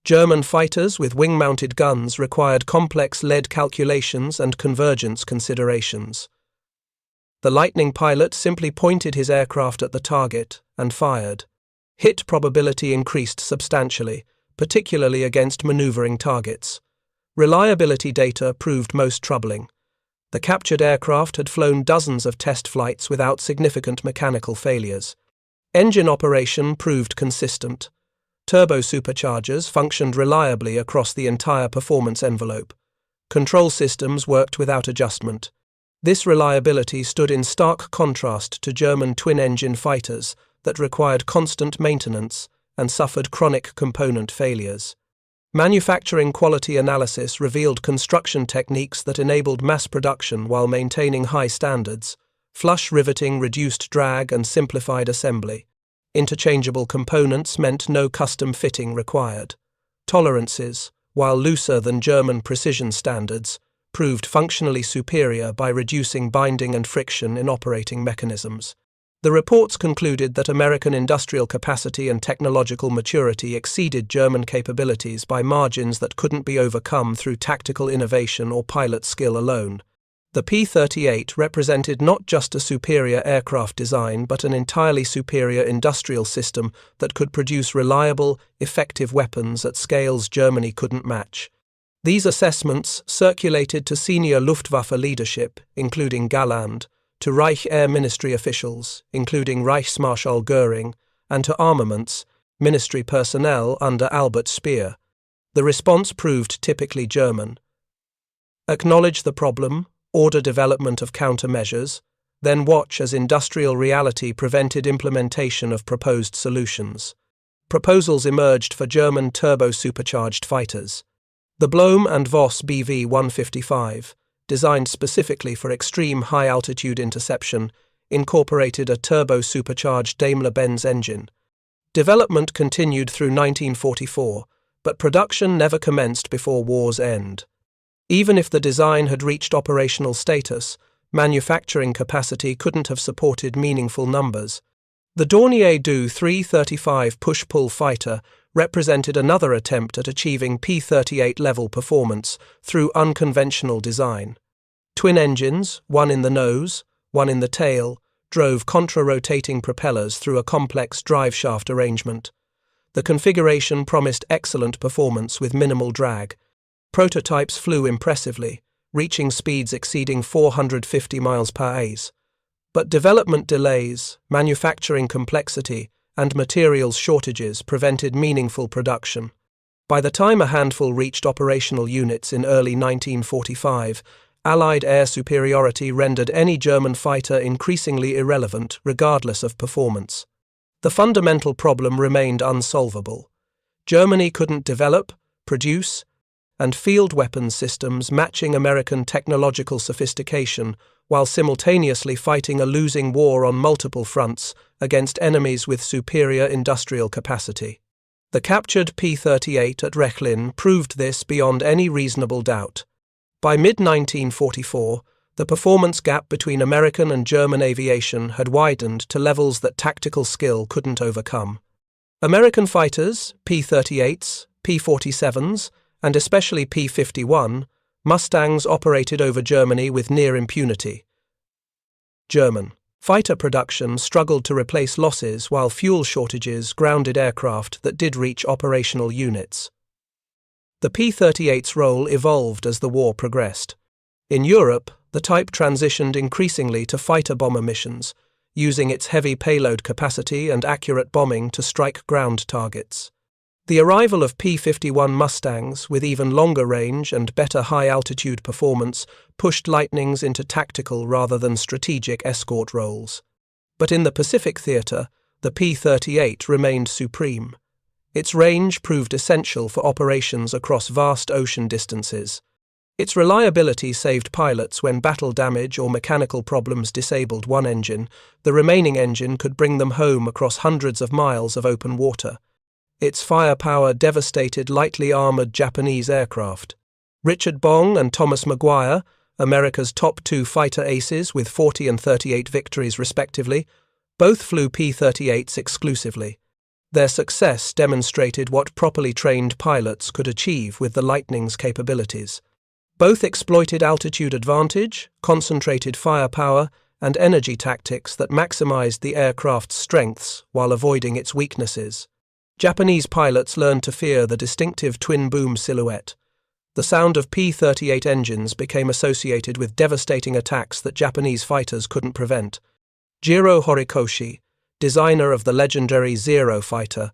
German fighters with wing-mounted guns required complex lead calculations and convergence considerations. The Lightning pilot simply pointed his aircraft at the target and fired. Hit probability increased substantially, particularly against maneuvering targets. Reliability data proved most troubling. The captured aircraft had flown dozens of test flights without significant mechanical failures. Engine operation proved consistent. Turbo-superchargers functioned reliably across the entire performance envelope. Control systems worked without adjustment. This reliability stood in stark contrast to German twin-engine fighters that required constant maintenance and suffered chronic component failures. Manufacturing quality analysis revealed construction techniques that enabled mass production while maintaining high standards. Flush riveting reduced drag and simplified assembly. Interchangeable components meant no custom fitting required. Tolerances, while looser than German precision standards, proved functionally superior by reducing binding and friction in operating mechanisms. The reports concluded that American industrial capacity and technological maturity exceeded German capabilities by margins that couldn't be overcome through tactical innovation or pilot skill alone. The P-38 represented not just a superior aircraft design but an entirely superior industrial system that could produce reliable, effective weapons at scales Germany couldn't match. These assessments circulated to senior Luftwaffe leadership, including Galland, to Reich Air Ministry officials, including Reichsmarschall Göring, and to armaments, ministry personnel under Albert Speer. The response proved typically German. Acknowledge the problem, order development of countermeasures, then watch as industrial reality prevented implementation of proposed solutions. Proposals emerged for German turbo-supercharged fighters. The Blome and Voss BV-155, designed specifically for extreme high-altitude interception, incorporated a turbo-supercharged Daimler-Benz engine. Development continued through 1944, but production never commenced before war's end. Even if the design had reached operational status, manufacturing capacity couldn't have supported meaningful numbers. The Dornier Du 335 push-pull fighter represented another attempt at achieving P-38 level performance through unconventional design. Twin engines, one in the nose, one in the tail, drove contra-rotating propellers through a complex driveshaft arrangement. The configuration promised excellent performance with minimal drag. Prototypes flew impressively, reaching speeds exceeding 450 miles per hour. But development delays, manufacturing complexity, and materials shortages prevented meaningful production. By the time a handful reached operational units in early 1945, Allied air superiority rendered any German fighter increasingly irrelevant, regardless of performance. The fundamental problem remained unsolvable. Germany couldn't develop, produce, and field weapons systems matching American technological sophistication while simultaneously fighting a losing war on multiple fronts against enemies with superior industrial capacity. The captured P-38 at Rechlin proved this beyond any reasonable doubt. By mid-1944, the performance gap between American and German aviation had widened to levels that tactical skill couldn't overcome. American fighters, P-38s, P-47s, and especially P-51, Mustangs operated over Germany with near impunity. German fighter production struggled to replace losses while fuel shortages grounded aircraft that did reach operational units. The P-38's role evolved as the war progressed. In Europe, the type transitioned increasingly to fighter-bomber missions, using its heavy payload capacity and accurate bombing to strike ground targets. The arrival of P-51 Mustangs, with even longer range and better high-altitude performance, pushed Lightnings into tactical rather than strategic escort roles. But in the Pacific theater, the P-38 remained supreme. Its range proved essential for operations across vast ocean distances. Its reliability saved pilots when battle damage or mechanical problems disabled one engine. The remaining engine could bring them home across hundreds of miles of open water. Its firepower devastated lightly armored Japanese aircraft. Richard Bong and Thomas Maguire, America's top two fighter aces with 40 and 38 victories respectively, both flew P-38s exclusively. Their success demonstrated what properly trained pilots could achieve with the Lightning's capabilities. Both exploited altitude advantage, concentrated firepower, and energy tactics that maximized the aircraft's strengths while avoiding its weaknesses. Japanese pilots learned to fear the distinctive twin-boom silhouette. The sound of P-38 engines became associated with devastating attacks that Japanese fighters couldn't prevent. Jiro Horikoshi, designer of the legendary Zero fighter,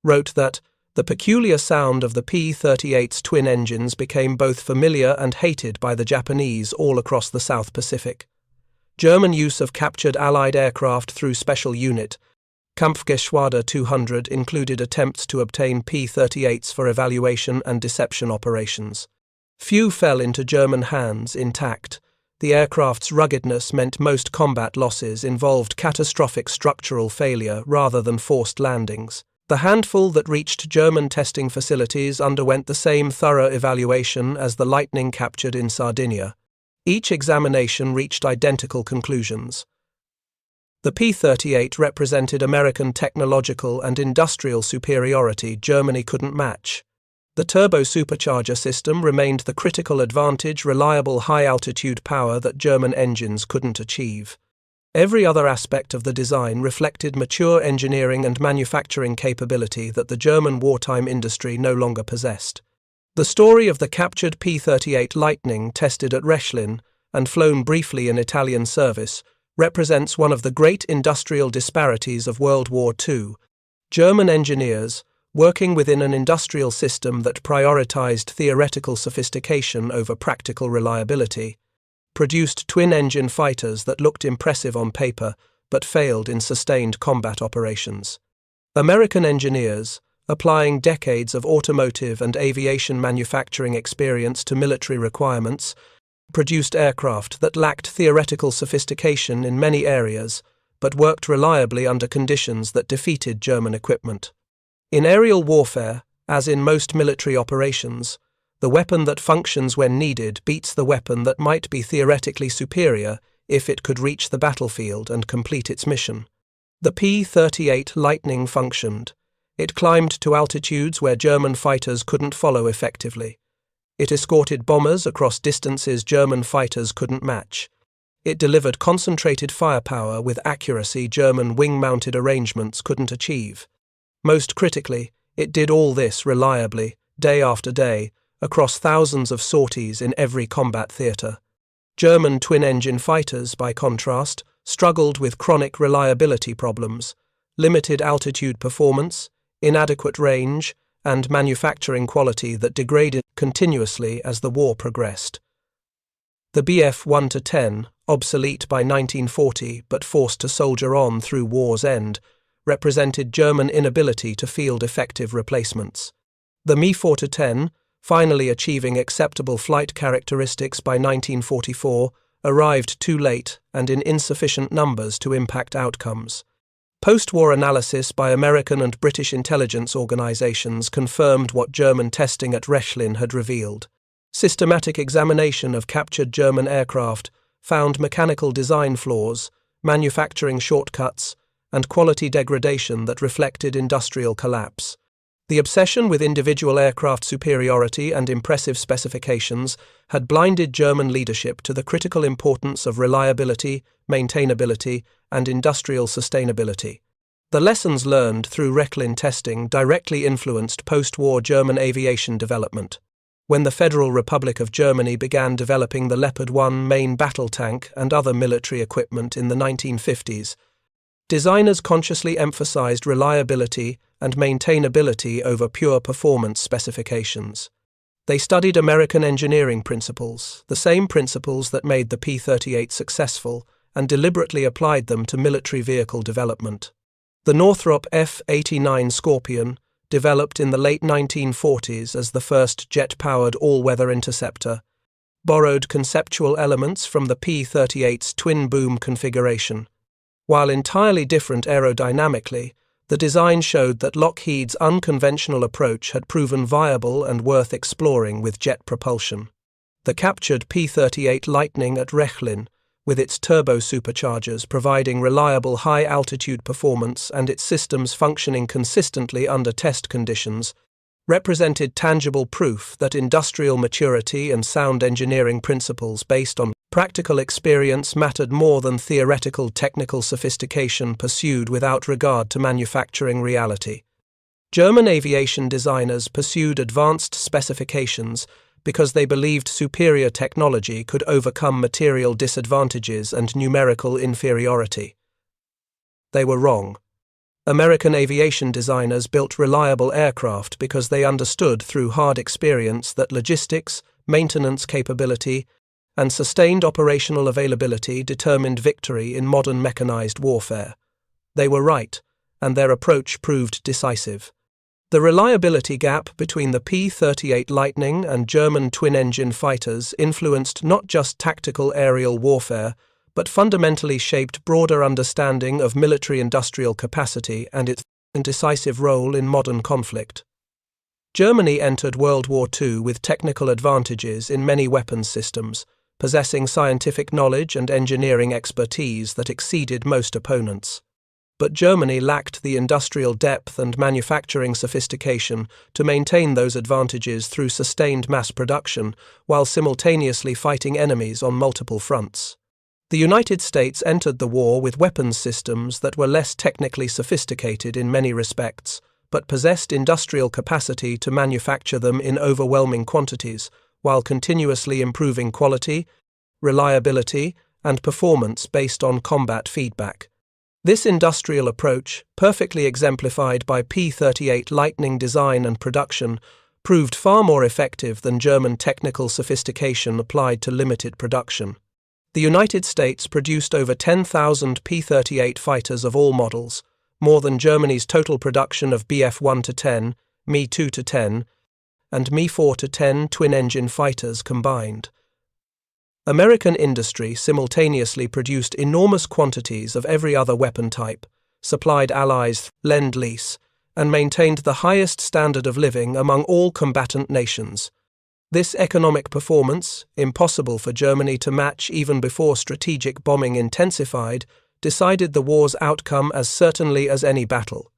wrote that the peculiar sound of the P-38's twin engines became both familiar and hated by the Japanese all across the South Pacific. German use of captured Allied aircraft through special unit, Kampfgeschwader 200, included attempts to obtain P-38s for evaluation and deception operations. Few fell into German hands intact. The aircraft's ruggedness meant most combat losses involved catastrophic structural failure rather than forced landings. The handful that reached German testing facilities underwent the same thorough evaluation as the Lightning captured in Sardinia. Each examination reached identical conclusions. The P-38 represented American technological and industrial superiority Germany couldn't match. The turbo-supercharger system remained the critical advantage, reliable high-altitude power that German engines couldn't achieve. Every other aspect of the design reflected mature engineering and manufacturing capability that the German wartime industry no longer possessed. The story of the captured P-38 Lightning, tested at Rechlin and flown briefly in Italian service, represents one of the great industrial disparities of World War II. German engineers, working within an industrial system that prioritized theoretical sophistication over practical reliability, produced twin-engine fighters that looked impressive on paper but failed in sustained combat operations. American engineers, applying decades of automotive and aviation manufacturing experience to military requirements, produced aircraft that lacked theoretical sophistication in many areas but worked reliably under conditions that defeated German equipment. In aerial warfare, as in most military operations, the weapon that functions when needed beats the weapon that might be theoretically superior if it could reach the battlefield and complete its mission. The P-38 Lightning functioned. It climbed to altitudes where German fighters couldn't follow effectively. It escorted bombers across distances German fighters couldn't match. It delivered concentrated firepower with accuracy German wing-mounted arrangements couldn't achieve. Most critically, it did all this reliably, day after day, across thousands of sorties in every combat theatre. German twin-engine fighters, by contrast, struggled with chronic reliability problems, limited altitude performance, inadequate range, and manufacturing quality that degraded continuously as the war progressed. The Bf 1-10, obsolete by 1940 but forced to soldier on through war's end, represented German inability to field effective replacements. The Me 4-10, finally achieving acceptable flight characteristics by 1944, arrived too late and in insufficient numbers to impact outcomes. Post-war analysis by American and British intelligence organizations confirmed what German testing at Rechlin had revealed. Systematic examination of captured German aircraft found mechanical design flaws, manufacturing shortcuts, and quality degradation that reflected industrial collapse. The obsession with individual aircraft superiority and impressive specifications had blinded German leadership to the critical importance of reliability, maintainability, and industrial sustainability. The lessons learned through Rechlin testing directly influenced post-war German aviation development. When the Federal Republic of Germany began developing the Leopard 1 main battle tank and other military equipment in the 1950s, designers consciously emphasized reliability and maintainability over pure performance specifications. They studied American engineering principles, the same principles that made the P-38 successful, and deliberately applied them to military vehicle development. The Northrop F-89 Scorpion, developed in the late 1940s as the first jet-powered all-weather interceptor, borrowed conceptual elements from the P-38's twin-boom configuration. While entirely different aerodynamically, the design showed that Lockheed's unconventional approach had proven viable and worth exploring with jet propulsion. The captured P-38 Lightning at Rechlin, with its turbo-superchargers providing reliable high-altitude performance and its systems functioning consistently under test conditions, represented tangible proof that industrial maturity and sound engineering principles based on practical experience mattered more than theoretical technical sophistication pursued without regard to manufacturing reality. German aviation designers pursued advanced specifications because they believed superior technology could overcome material disadvantages and numerical inferiority. They were wrong. American aviation designers built reliable aircraft because they understood through hard experience that logistics, maintenance capability, and sustained operational availability determined victory in modern mechanized warfare. They were right, and their approach proved decisive. The reliability gap between the P-38 Lightning and German twin-engine fighters influenced not just tactical aerial warfare, but fundamentally shaped broader understanding of military-industrial capacity and its decisive role in modern conflict. Germany entered World War II with technical advantages in many weapons systems, possessing scientific knowledge and engineering expertise that exceeded most opponents. But Germany lacked the industrial depth and manufacturing sophistication to maintain those advantages through sustained mass production while simultaneously fighting enemies on multiple fronts. The United States entered the war with weapons systems that were less technically sophisticated in many respects, but possessed industrial capacity to manufacture them in overwhelming quantities, while continuously improving quality, reliability, and performance based on combat feedback. This industrial approach, perfectly exemplified by P-38 Lightning design and production, proved far more effective than German technical sophistication applied to limited production. The United States produced over 10,000 P-38 fighters of all models, more than Germany's total production of Bf 1-10, Me 2-10, and Me 4-10 twin-engine fighters combined. American industry simultaneously produced enormous quantities of every other weapon type, supplied allies lend-lease, and maintained the highest standard of living among all combatant nations. This economic performance, impossible for Germany to match even before strategic bombing intensified, decided the war's outcome as certainly as any battle.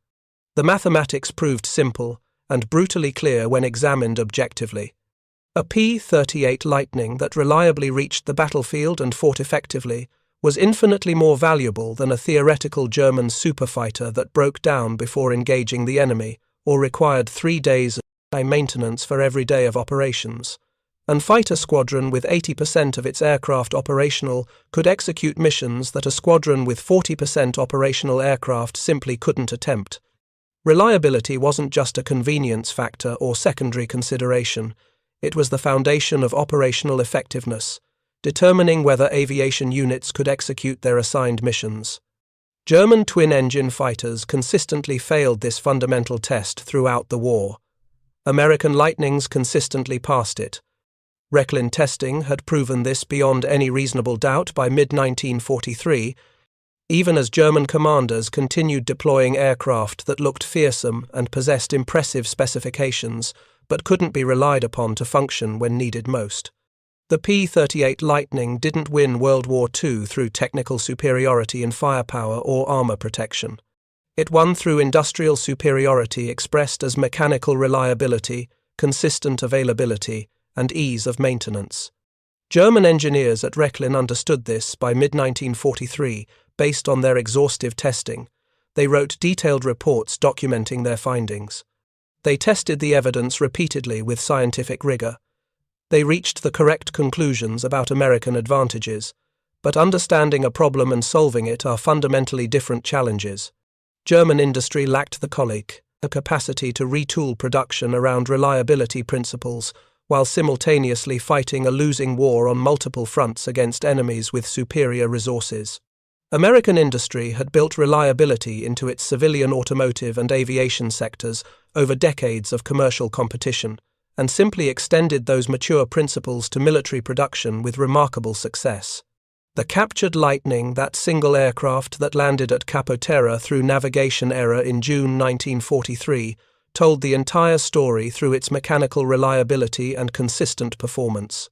The mathematics proved simple and brutally clear when examined objectively. A P-38 Lightning that reliably reached the battlefield and fought effectively was infinitely more valuable than a theoretical German superfighter that broke down before engaging the enemy or required 3 days of maintenance for every day of operations. An fighter squadron with 80% of its aircraft operational could execute missions that a squadron with 40% operational aircraft simply couldn't attempt. Reliability wasn't just a convenience factor or secondary consideration. It was the foundation of operational effectiveness, determining whether aviation units could execute their assigned missions. German twin-engine fighters consistently failed this fundamental test throughout the war. American Lightnings consistently passed it. Rechlin testing had proven this beyond any reasonable doubt by mid-1943, even as German commanders continued deploying aircraft that looked fearsome and possessed impressive specifications, but couldn't be relied upon to function when needed most. The P-38 Lightning didn't win World War II through technical superiority in firepower or armor protection. It won through industrial superiority expressed as mechanical reliability, consistent availability, and ease of maintenance. German engineers at Rechlin understood this by mid-1943, based on their exhaustive testing. They wrote detailed reports documenting their findings. They tested the evidence repeatedly with scientific rigor. They reached the correct conclusions about American advantages, but understanding a problem and solving it are fundamentally different challenges. German industry lacked the capacity to retool production around reliability principles, while simultaneously fighting a losing war on multiple fronts against enemies with superior resources. American industry had built reliability into its civilian automotive and aviation sectors over decades of commercial competition, and simply extended those mature principles to military production with remarkable success. The captured Lightning, that single aircraft that landed at Capo Terra through navigation error in June 1943, told the entire story through its mechanical reliability and consistent performance.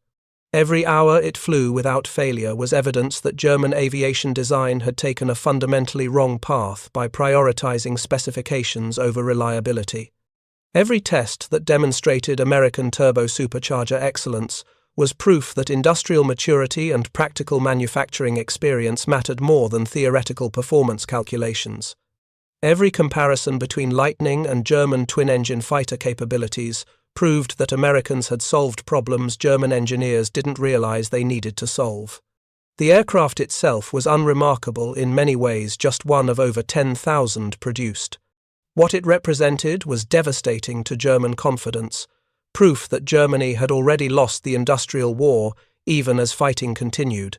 Every hour it flew without failure was evidence that German aviation design had taken a fundamentally wrong path by prioritizing specifications over reliability. Every test that demonstrated American turbo-supercharger excellence was proof that industrial maturity and practical manufacturing experience mattered more than theoretical performance calculations. Every comparison between Lightning and German twin-engine fighter capabilities proved that Americans had solved problems German engineers didn't realize they needed to solve. The aircraft itself was unremarkable in many ways, just one of over 10,000 produced. What it represented was devastating to German confidence, proof that Germany had already lost the industrial war even as fighting continued,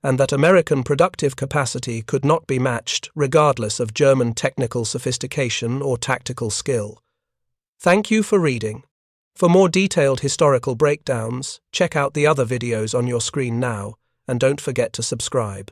and that American productive capacity could not be matched regardless of German technical sophistication or tactical skill. Thank you for reading. For more detailed historical breakdowns, check out the other videos on your screen now, and don't forget to subscribe.